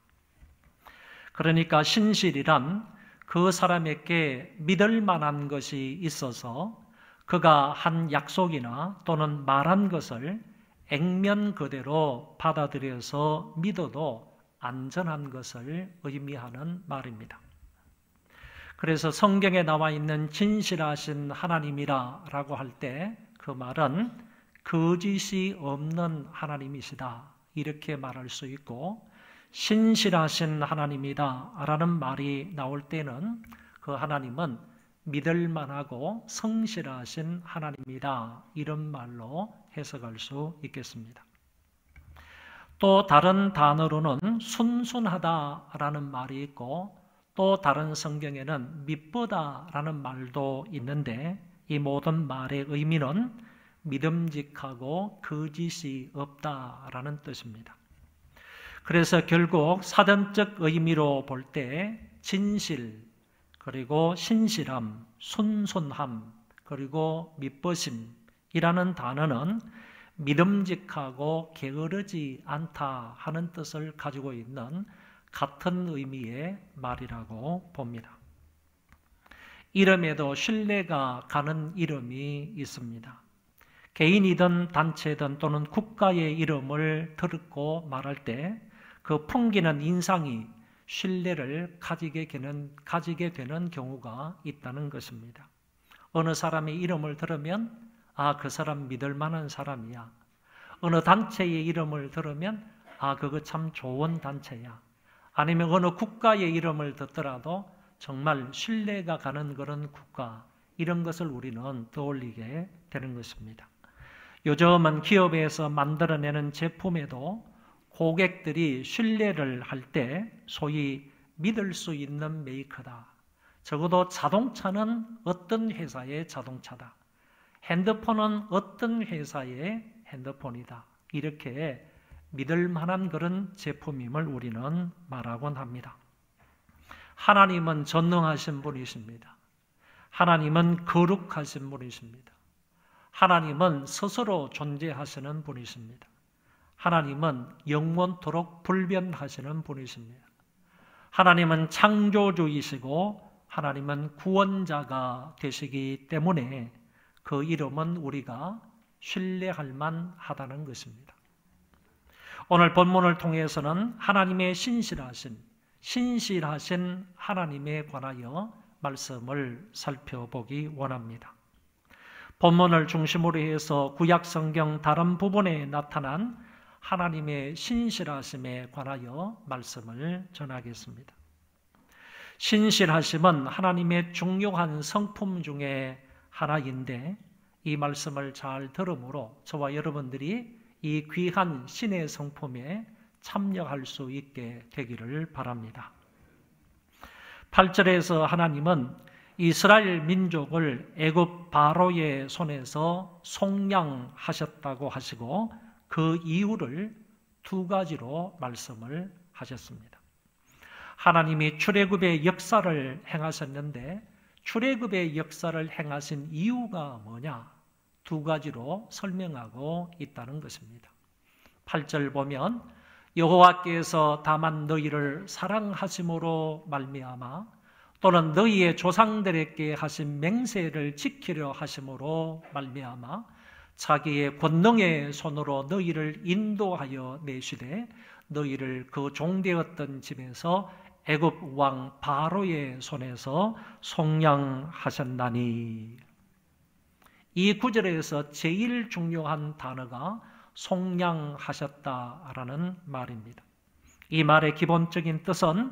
그러니까 신실이란 그 사람에게 믿을 만한 것이 있어서 그가 한 약속이나 또는 말한 것을 액면 그대로 받아들여서 믿어도 안전한 것을 의미하는 말입니다. 그래서 성경에 나와 있는 진실하신 하나님이라 라고 할 때 그 말은 거짓이 없는 하나님이시다 이렇게 말할 수 있고 신실하신 하나님이다 라는 말이 나올 때는 그 하나님은 믿을 만하고 성실하신 하나님이다 이런 말로 해석할 수 있겠습니다. 또 다른 단어로는 순순하다라는 말이 있고 또 다른 성경에는 미쁘다라는 말도 있는데 이 모든 말의 의미는 믿음직하고 거짓이 없다라는 뜻입니다. 그래서 결국 사전적 의미로 볼 때 진실, 그리고 신실함, 순순함, 그리고 미쁘심이라는 단어는 믿음직하고 게으르지 않다 하는 뜻을 가지고 있는 같은 의미의 말이라고 봅니다. 이름에도 신뢰가 가는 이름이 있습니다. 개인이든 단체든 또는 국가의 이름을 듣고 말할 때 그 풍기는 인상이 신뢰를 가지게 되는 경우가 있다는 것입니다. 어느 사람의 이름을 들으면 그 사람 믿을 만한 사람이야. 어느 단체의 이름을 들으면 그거 참 좋은 단체야. 아니면 어느 국가의 이름을 듣더라도 정말 신뢰가 가는 그런 국가, 이런 것을 우리는 떠올리게 되는 것입니다. 요즘은 기업에서 만들어내는 제품에도 고객들이 신뢰를 할 때 소위 믿을 수 있는 메이커다. 적어도 자동차는 어떤 회사의 자동차다. 핸드폰은 어떤 회사의 핸드폰이다. 이렇게 믿을 만한 그런 제품임을 우리는 말하곤 합니다. 하나님은 전능하신 분이십니다. 하나님은 거룩하신 분이십니다. 하나님은 스스로 존재하시는 분이십니다. 하나님은 영원토록 불변하시는 분이십니다. 하나님은 창조주이시고 하나님은 구원자가 되시기 때문에 그 이름은 우리가 신뢰할 만하다는 것입니다. 오늘 본문을 통해서는 하나님의 신실하신 하나님에 관하여 말씀을 살펴보기 원합니다. 본문을 중심으로 해서 구약 성경 다른 부분에 나타난 하나님의 신실하심에 관하여 말씀을 전하겠습니다. 신실하심은 하나님의 중요한 성품 중에 하나인데 이 말씀을 잘 들음으로 저와 여러분들이 이 귀한 신의 성품에 참여할 수 있게 되기를 바랍니다. 8절에서 하나님은 이스라엘 민족을 애굽 바로의 손에서 속량하셨다고 하시고 그 이유를 두 가지로 말씀을 하셨습니다. 하나님이 출애굽의 역사를 행하셨는데 출애굽의 역사를 행하신 이유가 뭐냐? 두 가지로 설명하고 있다는 것입니다. 8절 보면 여호와께서 다만 너희를 사랑하심으로 말미암아 또는 너희의 조상들에게 하신 맹세를 지키려 하심으로 말미암아 자기의 권능의 손으로 너희를 인도하여 내시되 너희를 그 종되었던 집에서 애굽 왕 바로의 손에서 속량하셨나니. 이 구절에서 제일 중요한 단어가 속량하셨다라는 말입니다. 이 말의 기본적인 뜻은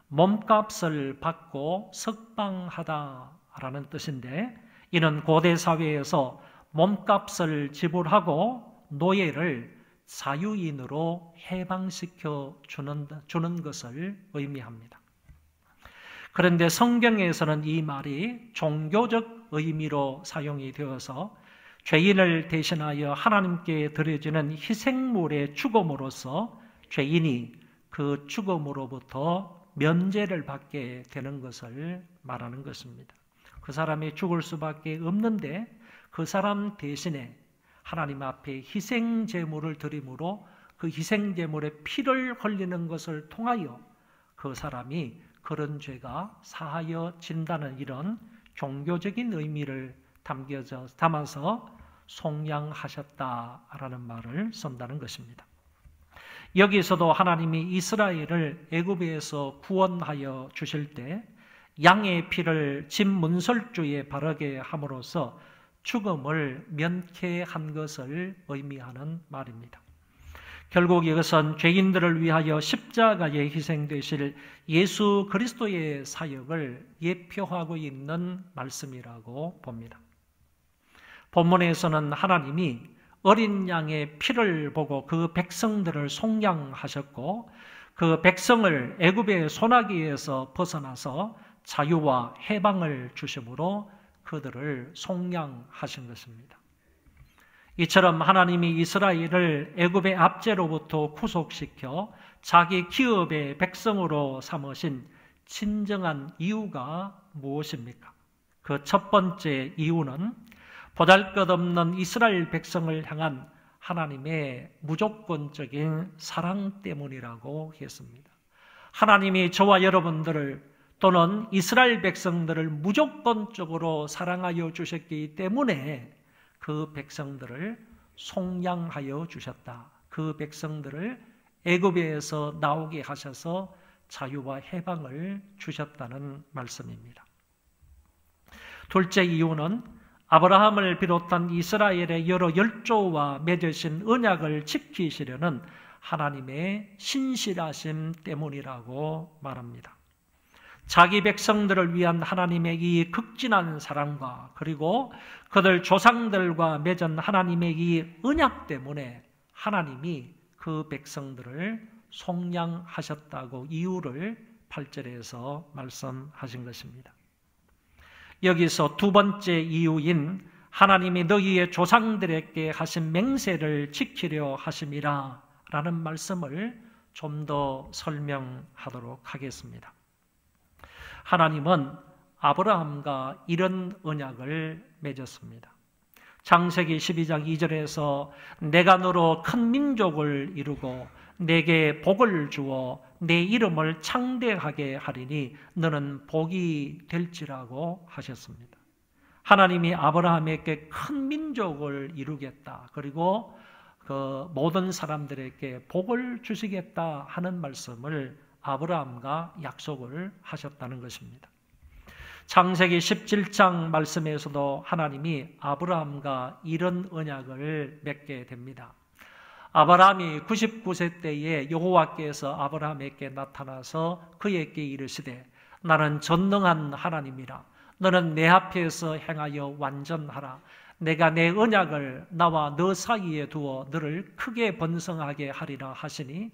몸값을 받고 석방하다라는 뜻인데 이는 고대 사회에서 몸값을 지불하고 노예를 자유인으로 해방시켜 주는 것을 의미합니다. 그런데 성경에서는 이 말이 종교적 의미로 사용이 되어서 죄인을 대신하여 하나님께 드려지는 희생물의 죽음으로써 죄인이 그 죽음으로부터 면제를 받게 되는 것을 말하는 것입니다. 그 사람이 죽을 수밖에 없는데 그 사람 대신에 하나님 앞에 희생제물을 드림으로 그 희생제물의 피를 흘리는 것을 통하여 그 사람이 그런 죄가 사하여진다는 이런 종교적인 의미를 담아서 속량하셨다라는 말을 쓴다는 것입니다. 여기서도 하나님이 이스라엘을 애굽에서 구원하여 주실 때 양의 피를 집 문설주에 바르게 함으로써 죽음을 면케한 것을 의미하는 말입니다. 결국 이것은 죄인들을 위하여 십자가에 희생되실 예수 그리스도의 사역을 예표하고 있는 말씀이라고 봅니다. 본문에서는 하나님이 어린 양의 피를 보고 그 백성들을 속량하셨고 그 백성을 애굽의 소나기에서 벗어나서 자유와 해방을 주심으로 그들을 속량하신 것입니다. 이처럼 하나님이 이스라엘을 애굽의 압제로부터 구속시켜 자기 기업의 백성으로 삼으신 진정한 이유가 무엇입니까? 그 첫 번째 이유는 보잘것없는 이스라엘 백성을 향한 하나님의 무조건적인 사랑 때문이라고 했습니다. 하나님이 저와 여러분들을 또는 이스라엘 백성들을 무조건적으로 사랑하여 주셨기 때문에 그 백성들을 속량하여 주셨다. 그 백성들을 애굽에서 나오게 하셔서 자유와 해방을 주셨다는 말씀입니다. 둘째 이유는 아브라함을 비롯한 이스라엘의 여러 열조와 맺으신 언약을 지키시려는 하나님의 신실하심 때문이라고 말합니다. 자기 백성들을 위한 하나님의 이 극진한 사랑과 그리고 그들 조상들과 맺은 하나님의 이 언약 때문에 하나님이 그 백성들을 속량하셨다고 이유를 8절에서 말씀하신 것입니다. 여기서 두 번째 이유인 하나님이 너희의 조상들에게 하신 맹세를 지키려 하심이라 라는 말씀을 좀 더 설명하도록 하겠습니다. 하나님은 아브라함과 이런 언약을 맺었습니다. 창세기 12장 2절에서 내가 너로 큰 민족을 이루고 내게 복을 주어 내 이름을 창대하게 하리니 너는 복이 될지라고 하셨습니다. 하나님이 아브라함에게 큰 민족을 이루겠다. 그리고 그 모든 사람들에게 복을 주시겠다 하는 말씀을 아브라함과 약속을 하셨다는 것입니다. 창세기 17장 말씀에서도 하나님이 아브라함과 이런 언약을 맺게 됩니다. 아브라함이 99세 때에 여호와께서 아브라함에게 나타나서 그에게 이르시되 나는 전능한 하나님이라. 너는 내 앞에서 행하여 완전하라. 내가 내 언약을 나와 너 사이에 두어 너를 크게 번성하게 하리라 하시니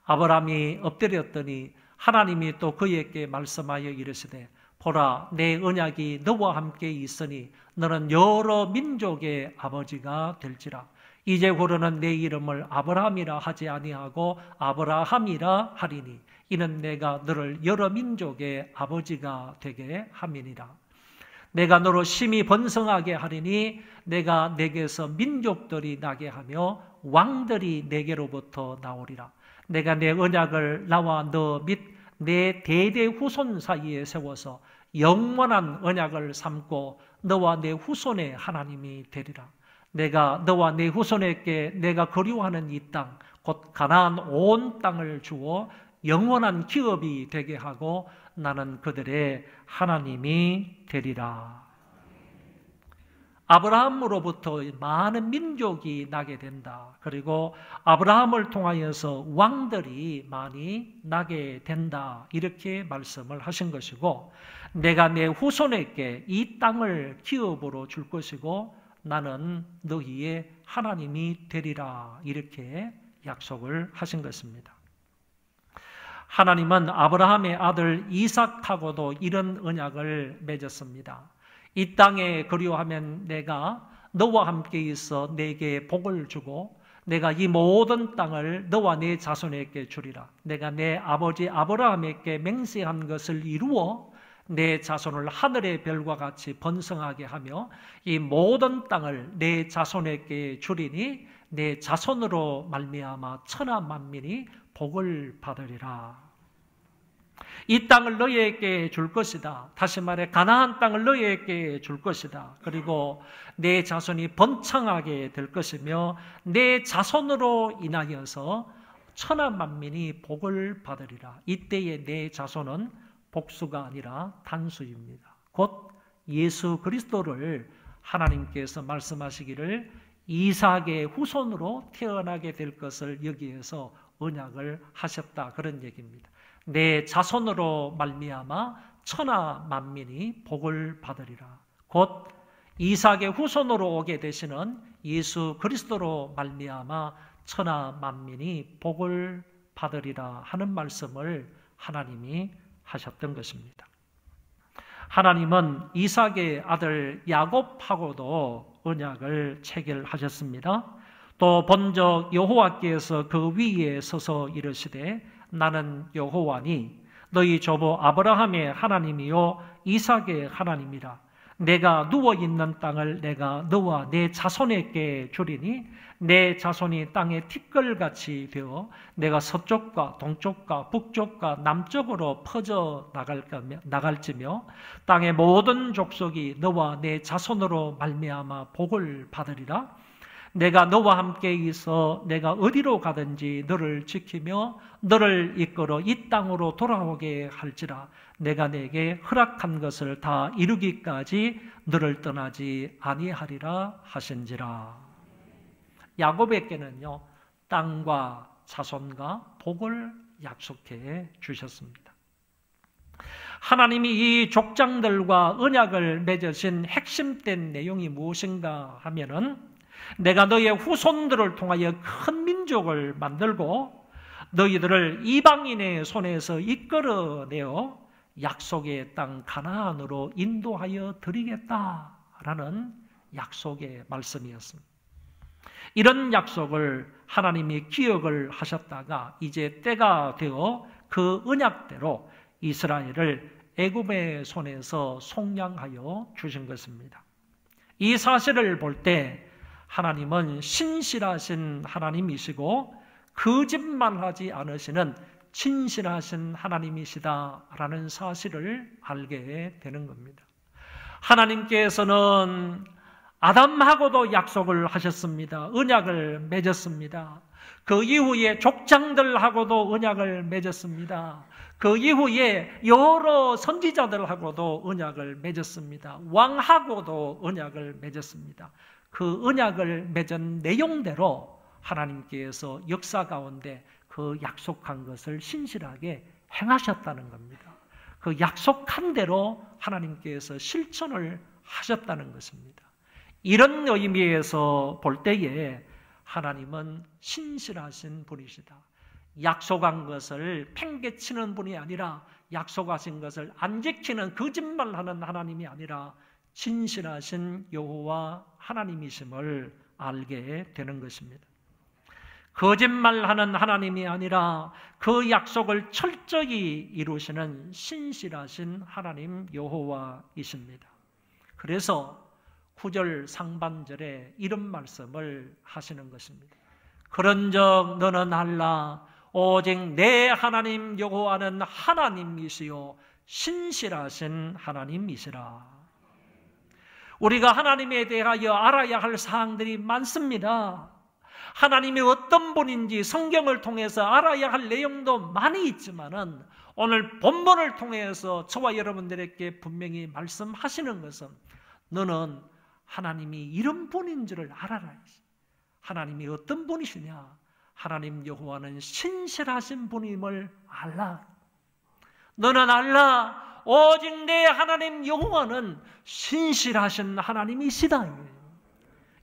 아브라함이 엎드렸더니 하나님이 또 그에게 말씀하여 이르시되 보라 내 언약이 너와 함께 있으니 너는 여러 민족의 아버지가 될지라. 이제부로는 내 이름을 아브라함이라 하지 아니하고 아브라함이라 하리니 이는 내가 너를 여러 민족의 아버지가 되게 함이니라. 내가 너로 심히 번성하게 하리니 내가 내게서 민족들이 나게 하며 왕들이 내게로부터 나오리라. 내가 내 언약을 나와 너 및 내 대대 후손 사이에 세워서 영원한 언약을 삼고 너와 내 후손의 하나님이 되리라. 내가 너와 내 후손에게 내가 그리워하는 이 땅 곧 가나안 온 땅을 주어 영원한 기업이 되게 하고 나는 그들의 하나님이 되리라. 아브라함으로부터 많은 민족이 나게 된다. 그리고 아브라함을 통하여서 왕들이 많이 나게 된다. 이렇게 말씀을 하신 것이고 내가 내 후손에게 이 땅을 기업으로 줄 것이고 나는 너희의 하나님이 되리라. 이렇게 약속을 하신 것입니다. 하나님은 아브라함의 아들 이삭하고도 이런 언약을 맺었습니다. 이 땅에 그리워하면 내가 너와 함께 있어 내게 복을 주고 내가 이 모든 땅을 너와 내 자손에게 주리라. 내가 내 아버지 아브라함에게 맹세한 것을 이루어 내 자손을 하늘의 별과 같이 번성하게 하며 이 모든 땅을 내 자손에게 주리니 내 자손으로 말미암아 천하 만민이 복을 받으리라. 이 땅을 너희에게 줄 것이다. 다시 말해 가나안 땅을 너희에게 줄 것이다. 그리고 내 자손이 번창하게 될 것이며 내 자손으로 인하여서 천하 만민이 복을 받으리라. 이때의 내 자손은 복수가 아니라 단수입니다. 곧 예수 그리스도를 하나님께서 말씀하시기를 이삭의 후손으로 태어나게 될 것을 여기에서 언약을 하셨다. 그런 얘기입니다. 내 자손으로 말미암아 천하 만민이 복을 받으리라. 곧 이삭의 후손으로 오게 되시는 예수 그리스도로 말미암아 천하 만민이 복을 받으리라 하는 말씀을 하나님이 하셨던 것입니다. 하나님은 이삭의 아들 야곱하고도 언약을 체결하셨습니다. 또 본적 여호와께서 그 위에 서서 이르시되 나는 여호와니 너희 조부 아브라함의 하나님이요 이삭의 하나님이라. 내가 누워있는 땅을 내가 너와 내 자손에게 주리니 내 자손이 땅의 티끌같이 되어 내가 서쪽과 동쪽과 북쪽과 남쪽으로 퍼져 나갈지며 땅의 모든 족속이 너와 내 자손으로 말미암아 복을 받으리라. 내가 너와 함께 있어 내가 어디로 가든지 너를 지키며 너를 이끌어 이 땅으로 돌아오게 할지라. 내가 내게 허락한 것을 다 이루기까지 너를 떠나지 아니하리라 하신지라. 야곱에게는요, 땅과 자손과 복을 약속해 주셨습니다. 하나님이 이 족장들과 언약을 맺으신 핵심된 내용이 무엇인가 하면은, 내가 너의 후손들을 통하여 큰 민족을 만들고 너희들을 이방인의 손에서 이끌어내어 약속의 땅 가나안으로 인도하여 드리겠다라는 약속의 말씀이었습니다. 이런 약속을 하나님이 기억을 하셨다가 이제 때가 되어 그 언약대로 이스라엘을 애굽의 손에서 속량하여 주신 것입니다. 이 사실을 볼 때 하나님은 신실하신 하나님이시고 거짓말하지 않으시는 진실하신 하나님이시다라는 사실을 알게 되는 겁니다. 하나님께서는 아담하고도 약속을 하셨습니다. 언약을 맺었습니다. 그 이후에 족장들하고도 언약을 맺었습니다. 그 이후에 여러 선지자들하고도 언약을 맺었습니다. 왕하고도 언약을 맺었습니다. 그 언약을 맺은 내용대로 하나님께서 역사 가운데 그 약속한 것을 신실하게 행하셨다는 겁니다. 그 약속한 대로 하나님께서 실천을 하셨다는 것입니다. 이런 의미에서 볼 때에 하나님은 신실하신 분이시다. 약속한 것을 팽개치는 분이 아니라, 약속하신 것을 안 지키는 거짓말하는 하나님이 아니라 진실하신 여호와 하나님이심을 알게 되는 것입니다. 거짓말하는 하나님이 아니라 그 약속을 철저히 이루시는 신실하신 하나님 여호와이십니다. 그래서 9절 상반절에 이런 말씀을 하시는 것입니다. 그런즉 너는 알라 오직 내 하나님 여호와는 하나님이시요 신실하신 하나님이시라. 우리가 하나님에 대하여 알아야 할 사항들이 많습니다. 하나님이 어떤 분인지 성경을 통해서 알아야 할 내용도 많이 있지만은 오늘 본문을 통해서 저와 여러분들에게 분명히 말씀하시는 것은 너는 하나님이 이런 분인 줄을 알아라. 하나님이 어떤 분이시냐? 하나님 여호와는 신실하신 분임을 알라. 너는 알라. 오직 내 하나님 여호와는 신실하신 하나님이시다.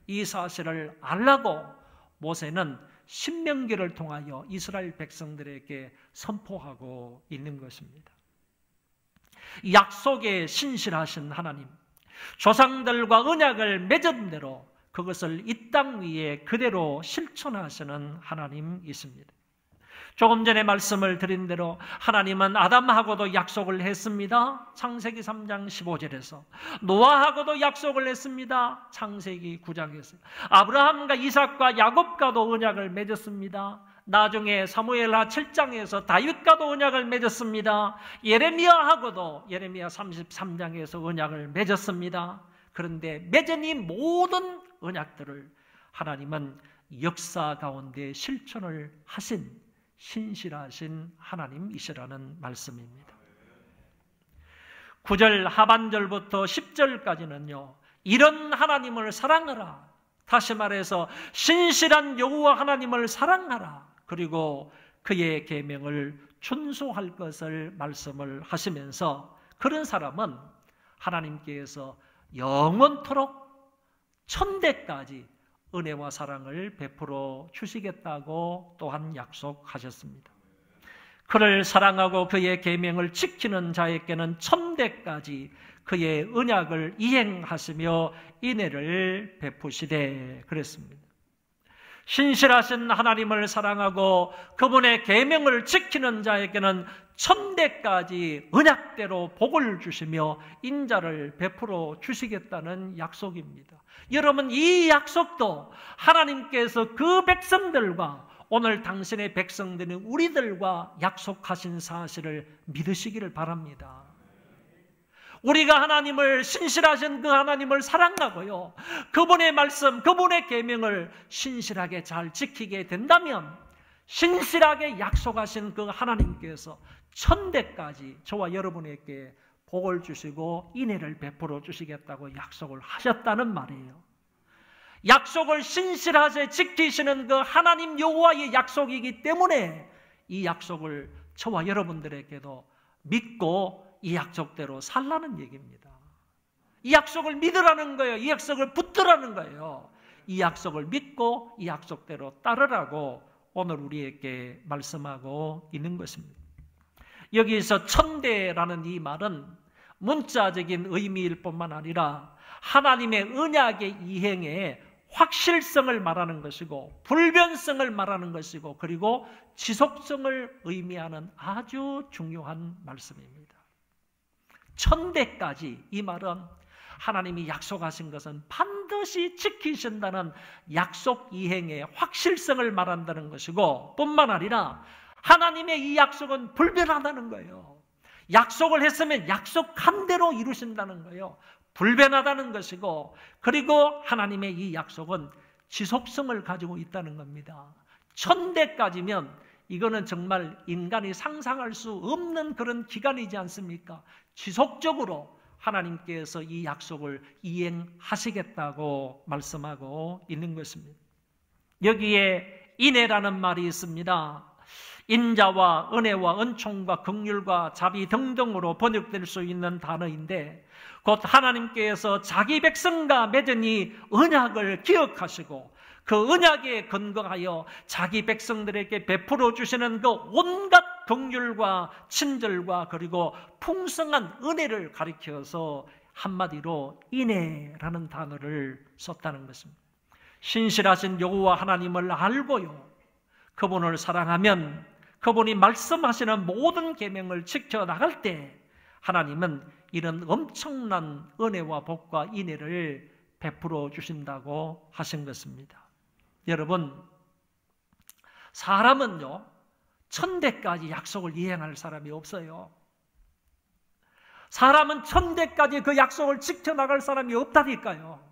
이 사실을 알라고 모세는 신명기를 통하여 이스라엘 백성들에게 선포하고 있는 것입니다. 약속에 신실하신 하나님, 조상들과 언약을 맺은 대로 그것을 이 땅 위에 그대로 실천하시는 하나님이십니다. 조금 전에 말씀을 드린 대로 하나님은 아담하고도 약속을 했습니다. 창세기 3장 15절에서. 노아하고도 약속을 했습니다. 창세기 9장에서. 아브라함과 이삭과 야곱과도 언약을 맺었습니다. 나중에 사무엘하 7장에서 다윗과도 언약을 맺었습니다. 예레미야하고도 예레미야 33장에서 언약을 맺었습니다. 그런데 맺은 이 모든 언약들을 하나님은 역사 가운데 실천을 하신 신실하신 하나님이시라는 말씀입니다. 9절 하반절부터 10절까지는요. 이런 하나님을 사랑하라. 다시 말해서 신실한 여호와 하나님을 사랑하라. 그리고 그의 계명을 준수할 것을 말씀을 하시면서 그런 사람은 하나님께서 영원토록 천대까지 은혜와 사랑을 베풀어 주시겠다고 또한 약속하셨습니다. 그를 사랑하고 그의 계명을 지키는 자에게는 천대까지 그의 언약을 이행하시며 인애를 베푸시되 그랬습니다. 신실하신 하나님을 사랑하고 그분의 계명을 지키는 자에게는 천대까지 언약대로 복을 주시며 인자를 베풀어 주시겠다는 약속입니다. 여러분, 이 약속도 하나님께서 그 백성들과 오늘 당신의 백성들인 우리들과 약속하신 사실을 믿으시기를 바랍니다. 우리가 하나님을, 신실하신 그 하나님을 사랑하고요, 그분의 말씀, 그분의 계명을 신실하게 잘 지키게 된다면 신실하게 약속하신 그 하나님께서 천대까지 저와 여러분에게 복을 주시고 인애를 베풀어 주시겠다고 약속을 하셨다는 말이에요. 약속을 신실하게 지키시는 그 하나님 여호와의 약속이기 때문에 이 약속을 저와 여러분들에게도 믿고 이 약속대로 살라는 얘기입니다. 이 약속을 믿으라는 거예요. 이 약속을 붙들라는 거예요. 이 약속을 믿고 이 약속대로 따르라고 오늘 우리에게 말씀하고 있는 것입니다. 여기서 천대라는 이 말은 문자적인 의미일 뿐만 아니라 하나님의 언약의 이행에 확실성을 말하는 것이고 불변성을 말하는 것이고 그리고 지속성을 의미하는 아주 중요한 말씀입니다. 천대까지, 이 말은 하나님이 약속하신 것은 반드시 지키신다는 약속 이행의 확실성을 말한다는 것이고 뿐만 아니라 하나님의 이 약속은 불변하다는 거예요. 약속을 했으면 약속한 대로 이루신다는 거예요. 불변하다는 것이고 그리고 하나님의 이 약속은 지속성을 가지고 있다는 겁니다. 천대까지면 이거는 정말 인간이 상상할 수 없는 그런 기간이지 않습니까? 지속적으로 하나님께서 이 약속을 이행하시겠다고 말씀하고 있는 것입니다. 여기에 인애라는 말이 있습니다. 인자와 은혜와 은총과 긍휼과 자비 등등으로 번역될 수 있는 단어인데 곧 하나님께서 자기 백성과 맺은 이 언약을 기억하시고 그 언약에 근거하여 자기 백성들에게 베풀어 주시는 그 온갖 긍휼과 친절과 그리고 풍성한 은혜를 가리켜서 한마디로 인애라는 단어를 썼다는 것입니다. 신실하신 여호와 하나님을 알고요, 그분을 사랑하면 그분이 말씀하시는 모든 계명을 지켜나갈 때 하나님은 이런 엄청난 은혜와 복과 인애를 베풀어 주신다고 하신 것입니다. 여러분, 사람은요 천대까지 약속을 이행할 사람이 없어요. 사람은 천대까지 그 약속을 지켜나갈 사람이 없다니까요.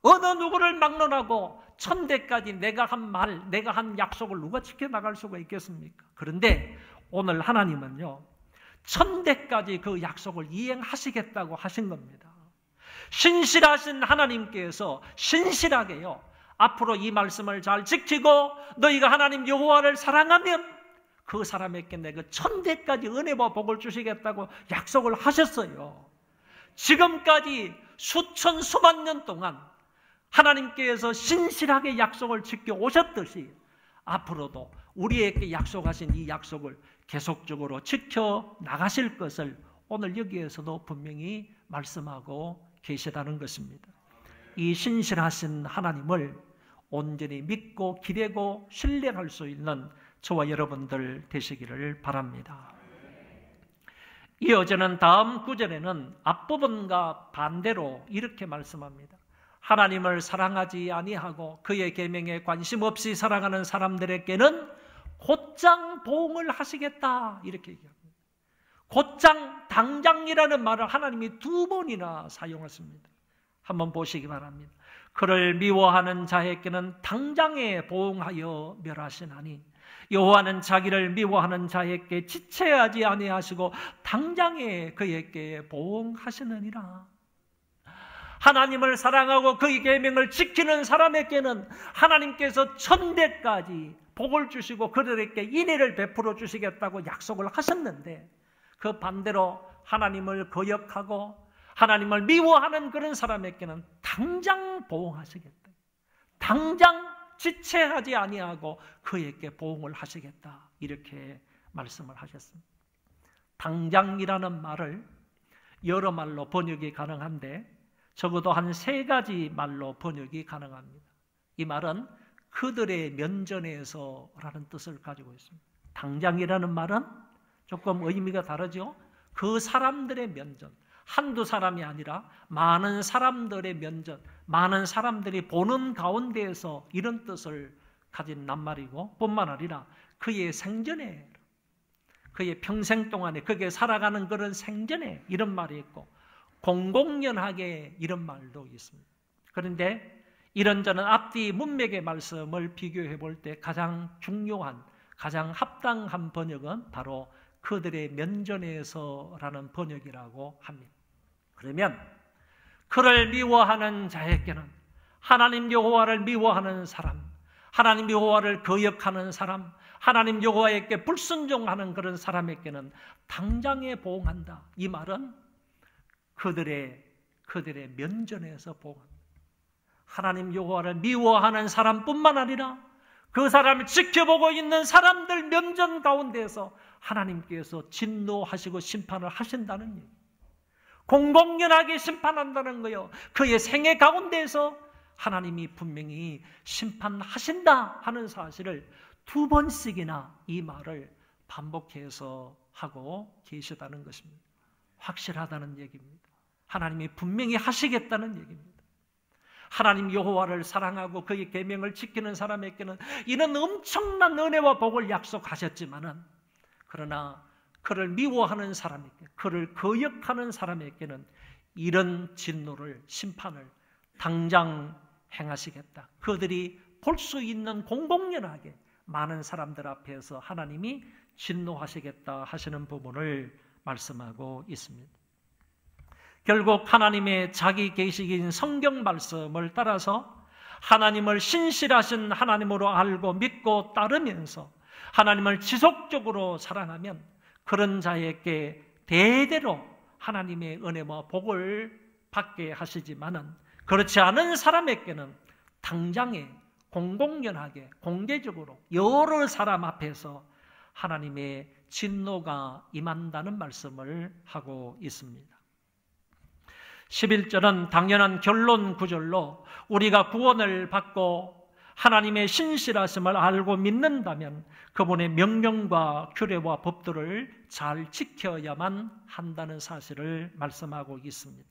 어느 누구를 막론하고 천대까지 내가 한 말, 내가 한 약속을 누가 지켜나갈 수가 있겠습니까? 그런데 오늘 하나님은요 천대까지 그 약속을 이행하시겠다고 하신 겁니다. 신실하신 하나님께서 신실하게요 앞으로 이 말씀을 잘 지키고 너희가 하나님 여호와를 사랑하면 그 사람에게 내가 천대까지 은혜와 복을 주시겠다고 약속을 하셨어요. 지금까지 수천 수만 년 동안 하나님께서 신실하게 약속을 지켜 오셨듯이 앞으로도 우리에게 약속하신 이 약속을 계속적으로 지켜 나가실 것을 오늘 여기에서도 분명히 말씀하고 계시다는 것입니다. 이 신실하신 하나님을 온전히 믿고 기대고 신뢰할 수 있는 저와 여러분들 되시기를 바랍니다. 이어지는 다음 구절에는 앞부분과 반대로 이렇게 말씀합니다. 하나님을 사랑하지 아니하고 그의 계명에 관심 없이 살아가는 사람들에게는 곧장 보응을 하시겠다 이렇게 얘기합니다. 곧장, 당장이라는 말을 하나님이 2번이나 사용했습니다. 한번 보시기 바랍니다. 그를 미워하는 자에게는 당장에 보응하여 멸하시나니 여호와는 자기를 미워하는 자에게 지체하지 아니하시고 당장에 그에게 보응하시느니라. 하나님을 사랑하고 그의 계명을 지키는 사람에게는 하나님께서 천대까지 복을 주시고 그들에게 인애를 베풀어 주시겠다고 약속을 하셨는데 그 반대로 하나님을 거역하고 하나님을 미워하는 그런 사람에게는 당장 보응하시겠다. 당장 지체하지 아니하고 그에게 보응을 하시겠다. 이렇게 말씀을 하셨습니다. 당장이라는 말을 여러 말로 번역이 가능한데 적어도 한 3가지 말로 번역이 가능합니다. 이 말은 그들의 면전에서라는 뜻을 가지고 있습니다. 당장이라는 말은 조금 의미가 다르죠. 그 사람들의 면전, 한두 사람이 아니라 많은 사람들의 면전, 많은 사람들이 보는 가운데에서 이런 뜻을 가진 낱말이고, 뿐만 아니라 그의 생전에, 그의 평생 동안에 그게 살아가는 그런 생전에 이런 말이 있고, 공공연하게 이런 말도 있습니다. 그런데 이런저런 앞뒤 문맥의 말씀을 비교해 볼 때 가장 중요한, 가장 합당한 번역은 바로 그들의 면전에서라는 번역이라고 합니다. 그러면 그를 미워하는 자에게는, 하나님 여호와를 미워하는 사람, 하나님 여호와를 거역하는 사람, 하나님 여호와에게 불순종하는 그런 사람에게는 당장에 보응한다. 이 말은 그들의 면전에서 보응한다. 하나님 여호와를 미워하는 사람뿐만 아니라 그 사람을 지켜보고 있는 사람들 면전 가운데에서 하나님께서 진노하시고 심판을 하신다는 얘기. 공공연하게 심판한다는 거예요. 그의 생애 가운데에서 하나님이 분명히 심판하신다 하는 사실을 2번씩이나 이 말을 반복해서 하고 계시다는 것입니다. 확실하다는 얘기입니다. 하나님이 분명히 하시겠다는 얘기입니다. 하나님 여호와를 사랑하고 그의 계명을 지키는 사람에게는 이런 엄청난 은혜와 복을 약속하셨지만은, 그러나 그를 미워하는 사람에게, 그를 거역하는 사람에게는 이런 진노를, 심판을 당장 행하시겠다. 그들이 볼 수 있는 공공연하게 많은 사람들 앞에서 하나님이 진노하시겠다 하시는 부분을 말씀하고 있습니다. 결국 하나님의 자기 계시인 성경 말씀을 따라서 하나님을 신실하신 하나님으로 알고 믿고 따르면서 하나님을 지속적으로 사랑하면 그런 자에게 대대로 하나님의 은혜와 복을 받게 하시지만은, 그렇지 않은 사람에게는 당장에 공공연하게 공개적으로 여러 사람 앞에서 하나님의 진노가 임한다는 말씀을 하고 있습니다. 11절은 당연한 결론 구절로 우리가 구원을 받고 하나님의 신실하심을 알고 믿는다면 그분의 명령과 규례와 법들을 잘 지켜야만 한다는 사실을 말씀하고 있습니다.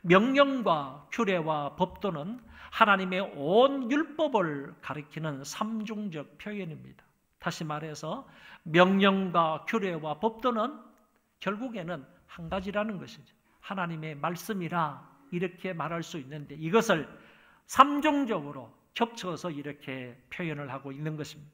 명령과 규례와 법도는 하나님의 온 율법을 가리키는 삼중적 표현입니다. 다시 말해서 명령과 규례와 법도는 결국에는 한 가지라는 것이죠. 하나님의 말씀이라 이렇게 말할 수 있는데 이것을 삼중적으로 겹쳐서 이렇게 표현을 하고 있는 것입니다.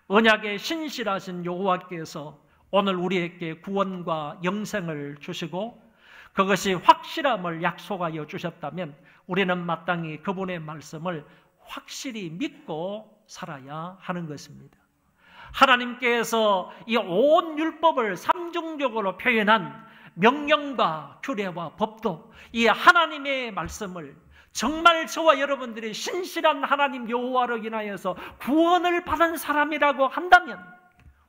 언약의 신실하신 여호와께서 오늘 우리에게 구원과 영생을 주시고 그것이 확실함을 약속하여 주셨다면 우리는 마땅히 그분의 말씀을 확실히 믿고 살아야 하는 것입니다. 하나님께서 이 온 율법을 삼중적으로 표현한 명령과 규례와 법도, 이 하나님의 말씀을 정말 저와 여러분들이 신실한 하나님 여호와로 인하여서 구원을 받은 사람이라고 한다면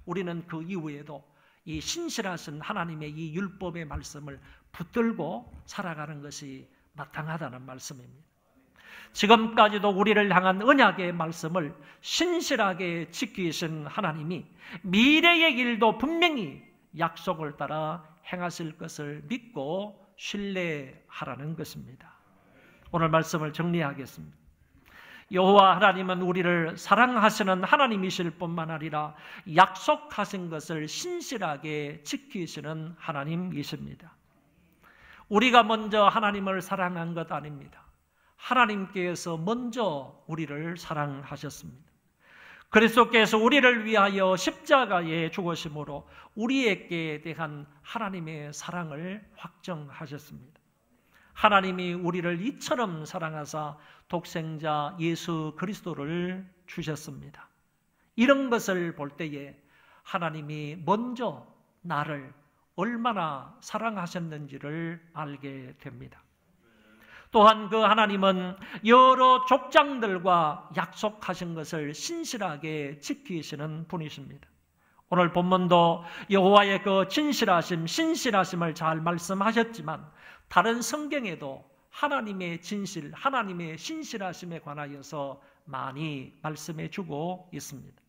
우리는 그 이후에도 이 신실하신 하나님의 이 율법의 말씀을 붙들고 살아가는 것이 마땅하다는 말씀입니다. 지금까지도 우리를 향한 언약의 말씀을 신실하게 지키신 하나님이 미래의 일도 분명히 약속을 따라 행하실 것을 믿고 신뢰하라는 것입니다. 오늘 말씀을 정리하겠습니다. 여호와 하나님은 우리를 사랑하시는 하나님이실 뿐만 아니라 약속하신 것을 신실하게 지키시는 하나님이십니다. 우리가 먼저 하나님을 사랑한 것 아닙니다. 하나님께서 먼저 우리를 사랑하셨습니다. 그리스도께서 우리를 위하여 십자가에 죽으심으로 우리에게 대한 하나님의 사랑을 확정하셨습니다. 하나님이 우리를 이처럼 사랑하사 독생자 예수 그리스도를 주셨습니다. 이런 것을 볼 때에 하나님이 먼저 나를 얼마나 사랑하셨는지를 알게 됩니다. 또한 그 하나님은 여러 족장들과 약속하신 것을 신실하게 지키시는 분이십니다. 오늘 본문도 여호와의 그 진실하심, 신실하심을 잘 말씀하셨지만 다른 성경에도 하나님의 진실, 하나님의 신실하심에 관하여서 많이 말씀해 주고 있습니다.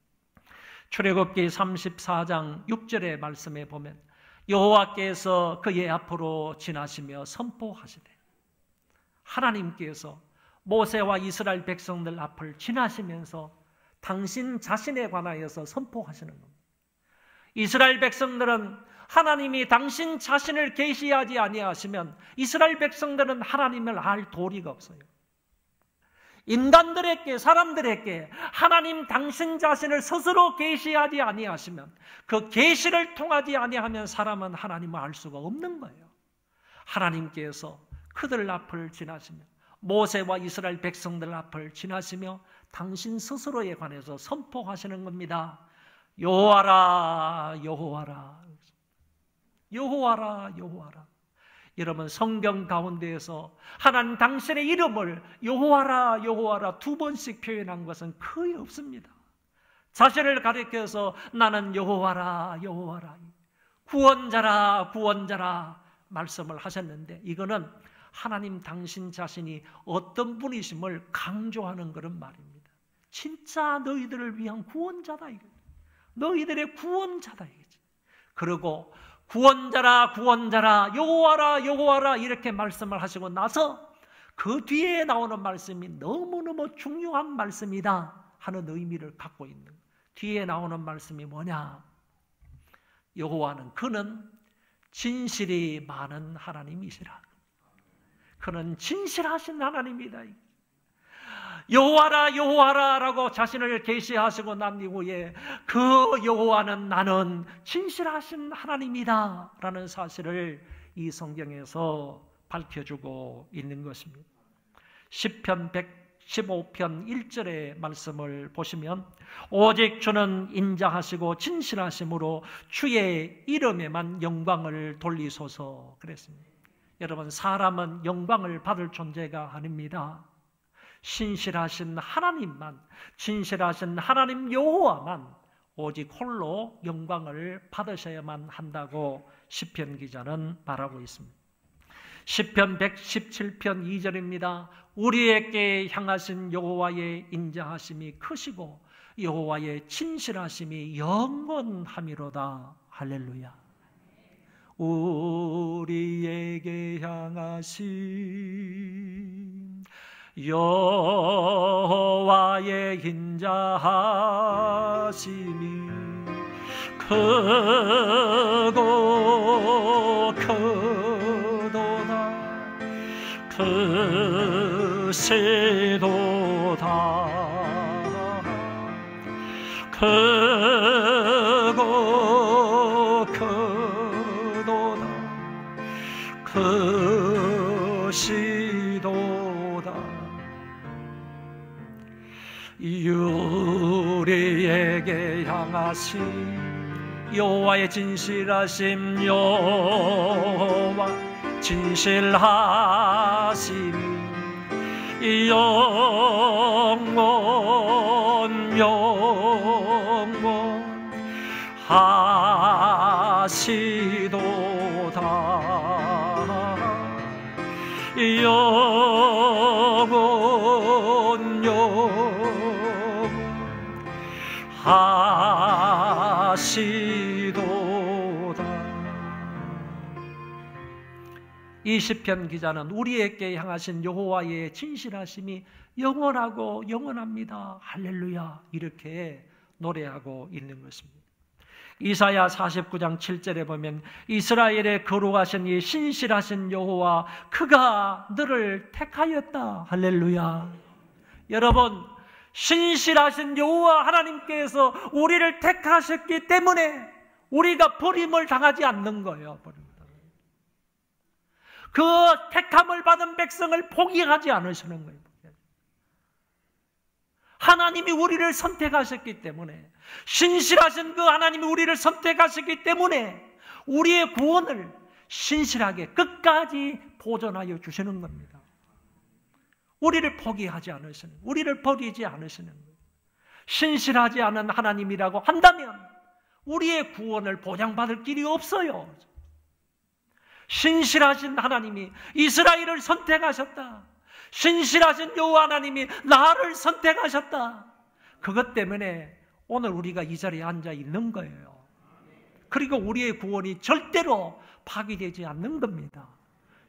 출애굽기 34장 6절의 말씀에 보면 여호와께서 그의 앞으로 지나시며 선포하시되, 하나님께서 모세와 이스라엘 백성들 앞을 지나시면서 당신 자신에 관하여서 선포하시는 겁니다. 이스라엘 백성들은 하나님이 당신 자신을 계시하지 아니하시면 이스라엘 백성들은 하나님을 알 도리가 없어요. 인간들에게, 사람들에게 하나님 당신 자신을 스스로 계시하지 아니하시면, 그 계시를 통하지 아니하면 사람은 하나님을 알 수가 없는 거예요. 하나님께서 그들 앞을 지나시며 모세와 이스라엘 백성들 앞을 지나시며 당신 스스로에 관해서 선포하시는 겁니다. 여호와라, 여호와라, 여호와라, 여호와라. 여러분, 성경 가운데에서 하나님 당신의 이름을 여호와라, 여호와라 2번씩 표현한 것은 거의 없습니다. 자신을 가리켜서 나는 여호와라, 여호와라, 구원자라, 구원자라 말씀을 하셨는데, 이거는 하나님 당신 자신이 어떤 분이심을 강조하는 그런 말입니다. 진짜 너희들을 위한 구원자다, 이거. 너희들의 구원자다, 이거지. 그리고 구원자라, 구원자라, 여호와라, 여호와라 이렇게 말씀을 하시고 나서 그 뒤에 나오는 말씀이 너무너무 중요한 말씀이다 하는 의미를 갖고 있는, 뒤에 나오는 말씀이 뭐냐? 여호와는 그는 진실이 많은 하나님이시라. 그는 진실하신 하나님이다. 여호와라, 여호와라 라고 자신을 계시하시고 난 이후에 그 여호와는 나는 진실하신 하나님이다 라는 사실을 이 성경에서 밝혀주고 있는 것입니다. 시편 115편 1절의 말씀을 보시면 오직 주는 인자하시고 진실하심으로 주의 이름에만 영광을 돌리소서 그랬습니다. 여러분, 사람은 영광을 받을 존재가 아닙니다. 신실하신 하나님만, 진실하신 하나님 여호와만 오직 홀로 영광을 받으셔야만 한다고 시편 기자는 말하고 있습니다. 시편 117편 2절입니다. 우리에게 향하신 여호와의 인자하심이 크시고 여호와의 진실하심이 영원함이로다. 할렐루야. 우리에게 향하신 여호와의 인자하심이 크고 크도다. 크시도다. 크고 크도다. 크시도다. 우리에게 향하신 여호와의 진실하심, 여호와 진실하심이 영원 영원하시도다. 영원 영원하시도다. 이 시편 기자는 우리에게 향하신 여호와의 진실하심이 영원하고 영원합니다. 할렐루야. 이렇게 노래하고 있는 것입니다. 이사야 49장 7절에 보면 이스라엘의 거룩하신 이 신실하신 여호와 그가 너를 택하였다. 할렐루야. 여러분, 신실하신 여호와 하나님께서 우리를 택하셨기 때문에 우리가 버림을 당하지 않는 거예요. 그 택함을 받은 백성을 포기하지 않으시는 거예요. 하나님이 우리를 선택하셨기 때문에, 신실하신 그 하나님이 우리를 선택하셨기 때문에 우리의 구원을 신실하게 끝까지 보존하여 주시는 겁니다. 우리를 포기하지 않으시는, 우리를 버리지 않으시는 거예요. 신실하지 않은 하나님이라고 한다면 우리의 구원을 보장받을 길이 없어요. 신실하신 하나님이 이스라엘을 선택하셨다. 신실하신 여호와 하나님이 나를 선택하셨다. 그것 때문에 오늘 우리가 이 자리에 앉아 있는 거예요. 그리고 우리의 구원이 절대로 파기되지 않는 겁니다.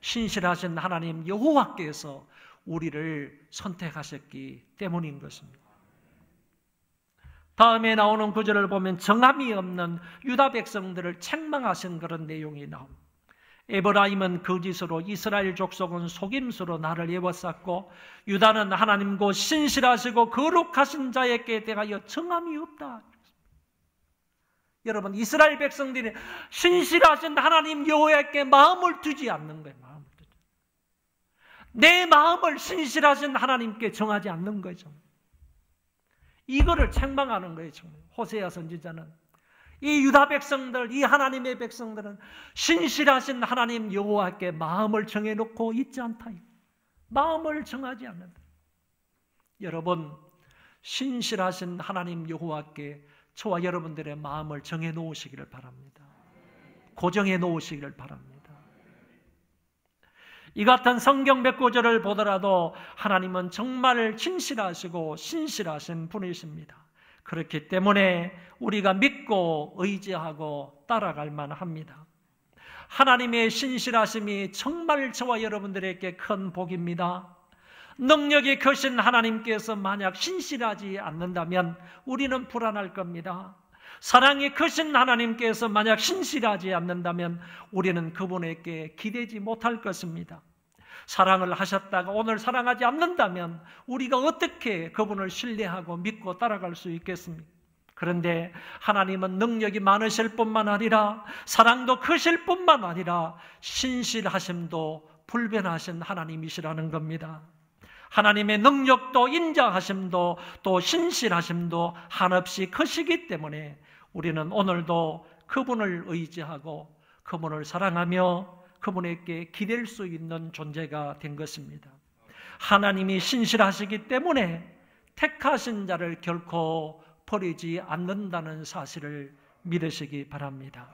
신실하신 하나님 여호와께서 우리를 선택하셨기 때문인 것입니다. 다음에 나오는 구절을 보면 정함이 없는 유다 백성들을 책망하신 그런 내용이 나옵니다. 에브라임은 거짓으로, 이스라엘 족속은 속임수로 나를 에워쌌고 유다는 하나님고 신실하시고 거룩하신 자에게 대하여 정함이 없다. 여러분, 이스라엘 백성들이 신실하신 하나님 여호와께 마음을 두지 않는 거예요. 마음을 두지. 내 마음을 신실하신 하나님께 정하지 않는 거죠. 이거를 책망하는 거예요. 호세아 선지자는 이 유다 백성들, 이 하나님의 백성들은 신실하신 하나님 여호와께 마음을 정해놓고 있지 않다. 마음을 정하지 않는다. 여러분, 신실하신 하나님 여호와께 저와 여러분들의 마음을 정해 놓으시기를 바랍니다. 고정해 놓으시기를 바랍니다. 이 같은 성경 몇 구절을 보더라도 하나님은 정말 진실하시고 신실하신 분이십니다. 그렇기 때문에 우리가 믿고 의지하고 따라갈 만합니다. 하나님의 신실하심이 정말 저와 여러분들에게 큰 복입니다. 능력이 크신 하나님께서 만약 신실하지 않는다면 우리는 불안할 겁니다. 사랑이 크신 하나님께서 만약 신실하지 않는다면 우리는 그분에게 기대지 못할 것입니다. 사랑을 하셨다가 오늘 사랑하지 않는다면 우리가 어떻게 그분을 신뢰하고 믿고 따라갈 수 있겠습니까? 그런데 하나님은 능력이 많으실 뿐만 아니라 사랑도 크실 뿐만 아니라 신실하심도 불변하신 하나님이시라는 겁니다. 하나님의 능력도 인자하심도 또 신실하심도 한없이 크시기 때문에 우리는 오늘도 그분을 의지하고 그분을 사랑하며 그분에게 기댈 수 있는 존재가 된 것입니다. 하나님이 신실하시기 때문에 택하신 자를 결코 버리지 않는다는 사실을 믿으시기 바랍니다.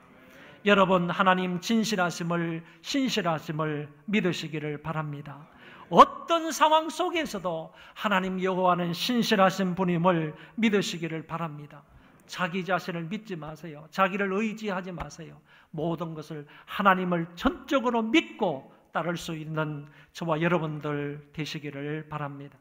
여러분, 하나님 진실하심을, 신실하심을 믿으시기를 바랍니다. 어떤 상황 속에서도 하나님 여호와는 신실하신 분임을 믿으시기를 바랍니다. 자기 자신을 믿지 마세요. 자기를 의지하지 마세요. 모든 것을 하나님을 전적으로 믿고 따를 수 있는 저와 여러분들 되시기를 바랍니다.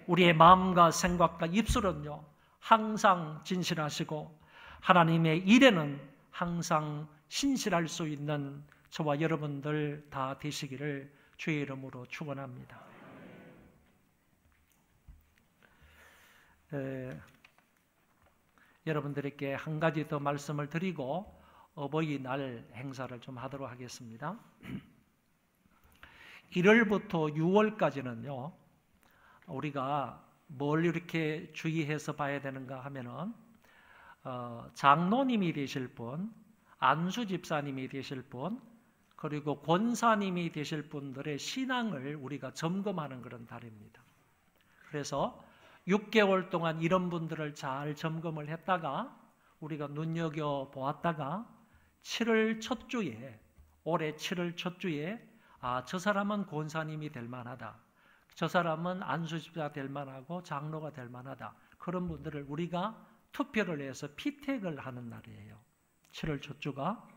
우리의 마음과 생각과 입술은요, 항상 진실하시고 하나님의 일에는 항상 신실할 수 있는 저와 여러분들 다 되시기를 주의 이름으로 축원합니다. 여러분들에게 한 가지 더 말씀을 드리고 어버이날 행사를 좀 하도록 하겠습니다. 1월부터 6월까지는요, 우리가 뭘 이렇게 주의해서 봐야 되는가 하면은 장로님이 되실 분, 안수 집사님이 되실 분, 그리고 권사님이 되실 분들의 신앙을 우리가 점검하는 그런 달입니다. 그래서 6개월 동안 이런 분들을 잘 점검을 했다가 우리가 눈여겨보았다가 7월 첫 주에, 올해 7월 첫 주에 저 사람은 권사님이 될 만하다, 저 사람은 안수집사가 될 만하고 장로가 될 만하다, 그런 분들을 우리가 투표를 해서 피택을 하는 날이에요. 7월 첫 주가.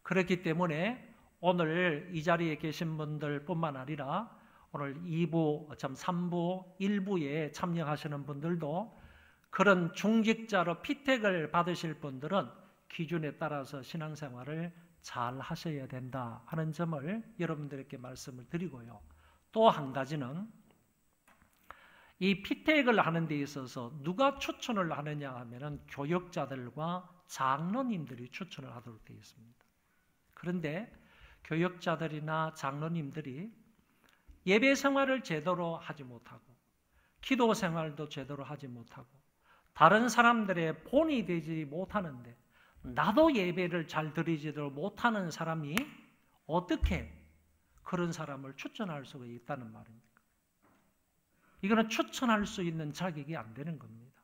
그렇기 때문에 오늘 이 자리에 계신 분들 뿐만 아니라 오늘 3부, 1부에 참여하시는 분들도 그런 중직자로 피택을 받으실 분들은 기준에 따라서 신앙생활을 잘 하셔야 된다 하는 점을 여러분들에게 말씀을 드리고요. 또 한 가지는 이 피택을 하는 데 있어서 누가 추천을 하느냐 하면은 교역자들과 장로님들이 추천을 하도록 되어 있습니다. 그런데 교역자들이나 장로님들이 예배 생활을 제대로 하지 못하고 기도 생활도 제대로 하지 못하고 다른 사람들의 본이 되지 못하는데 나도 예배를 잘 드리지도 못하는 사람이 어떻게 그런 사람을 추천할 수가 있다는 말입니까? 이거는 추천할 수 있는 자격이 안 되는 겁니다.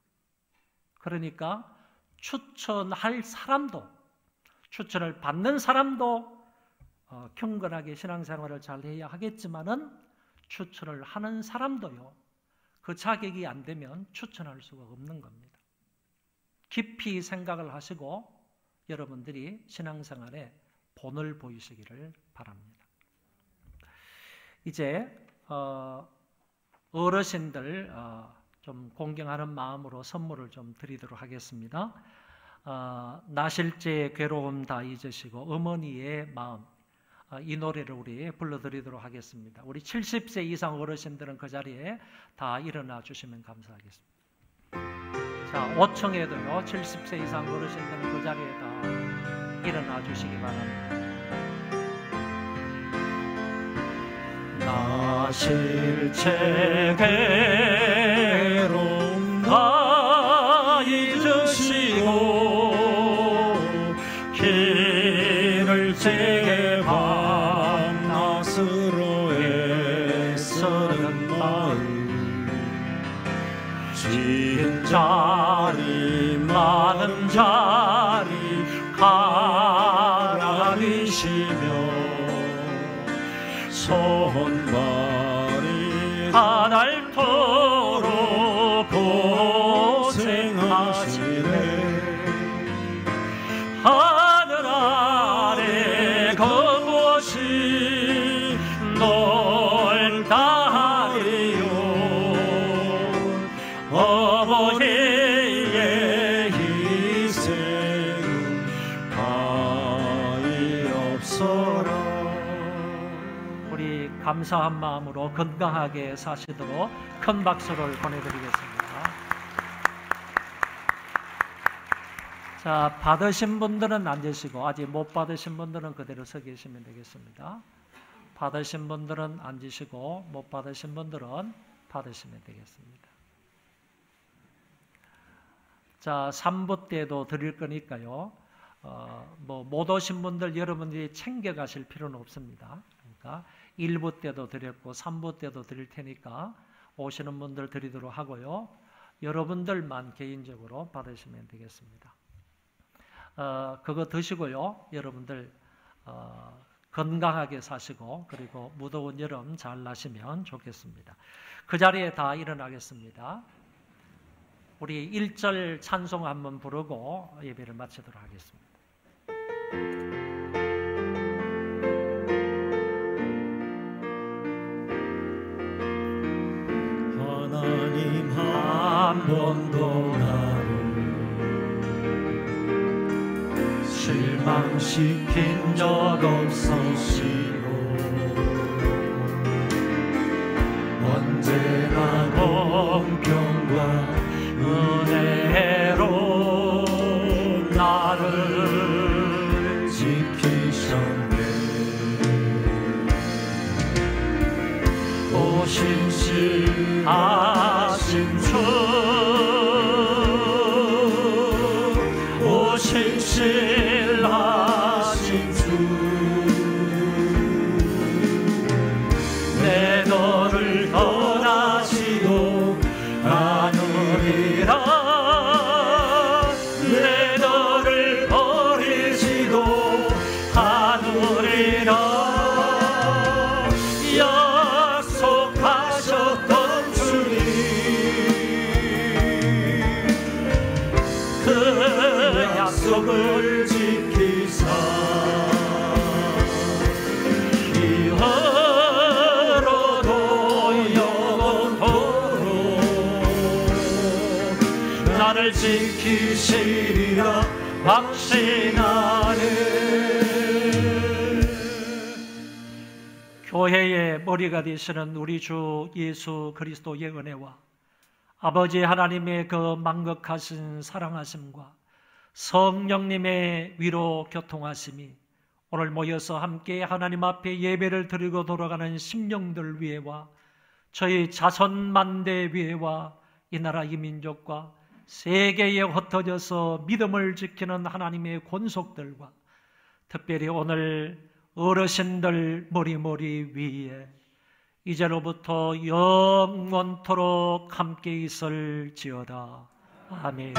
그러니까 추천할 사람도, 추천을 받는 사람도 경건하게 신앙생활을 잘 해야 하겠지만은 추천을 하는 사람도요, 그 자격이 안 되면 추천할 수가 없는 겁니다. 깊이 생각을 하시고 여러분들이 신앙생활에 본을 보이시기를 바랍니다. 이제 어르신들 좀 공경하는 마음으로 선물을 좀 드리도록 하겠습니다. 나실제의 괴로움 다 잊으시고 어머니의 마음, 이 노래를 우리 불러드리도록 하겠습니다. 우리 70세 이상 어르신들은 그 자리에 다 일어나 주시면 감사하겠습니다. 자, 5층에도요 70세 이상 어르신들은 그 자리에 다 일어나 주시기 바랍니다. 나실제 괴로움 다 잊으시고 길을 제게 밤낮으로 애쓰는 마음 진 자리 많은 자리 가라리시며 손발이 다 닳도록 고생하시네. 하늘 아래 그곳이 넓다 하리요. 어머니의 희생은 가히 없어라. 우리 감사한 마음으로 건강하게 사시도록 큰 박수를 보내드리겠습니다. 자, 받으신 분들은 앉으시고 아직 못 받으신 분들은 그대로 서 계시면 되겠습니다. 받으신 분들은 앉으시고 못 받으신 분들은 받으시면 되겠습니다. 자, 3부 때도 드릴 거니까요. 못 오신 분들 여러분들이 챙겨가실 필요는 없습니다. 그러니까 1부 때도 드렸고 3부 때도 드릴 테니까 오시는 분들 드리도록 하고요. 여러분들만 개인적으로 받으시면 되겠습니다. 그거 드시고요. 여러분들 건강하게 사시고 그리고 무더운 여름 잘 나시면 좋겠습니다. 그 자리에 다 일어나겠습니다. 우리 1절 찬송 한번 부르고 예배를 마치도록 하겠습니다. 하나님 한 번도 나를 실망시킨 적 없으시고 언제나 공평과 은혜로 나를 지키셨네. 오신실하신 주 오신실하신 주 내 너를 떠나시고 가느리라. 내 너를 버리시도 가느리라. 약속하셨던 주님 그 약속을 지키사 이후로도 영원토록 나를 지키시리라 확신하네. 교회의 머리가 되시는 우리 주 예수 그리스도의 은혜와 아버지 하나님의 그 만극하신 사랑하심과 성령님의 위로 교통하심이 오늘 모여서 함께 하나님 앞에 예배를 드리고 돌아가는 심령들 위에와 저희 자손만대 위에와 이 나라 이 민족과 세계에 흩어져서 믿음을 지키는 하나님의 권속들과 특별히 오늘 어르신들 머리 위에 이제로부터 영원토록 함께 있을지어다. 아멘.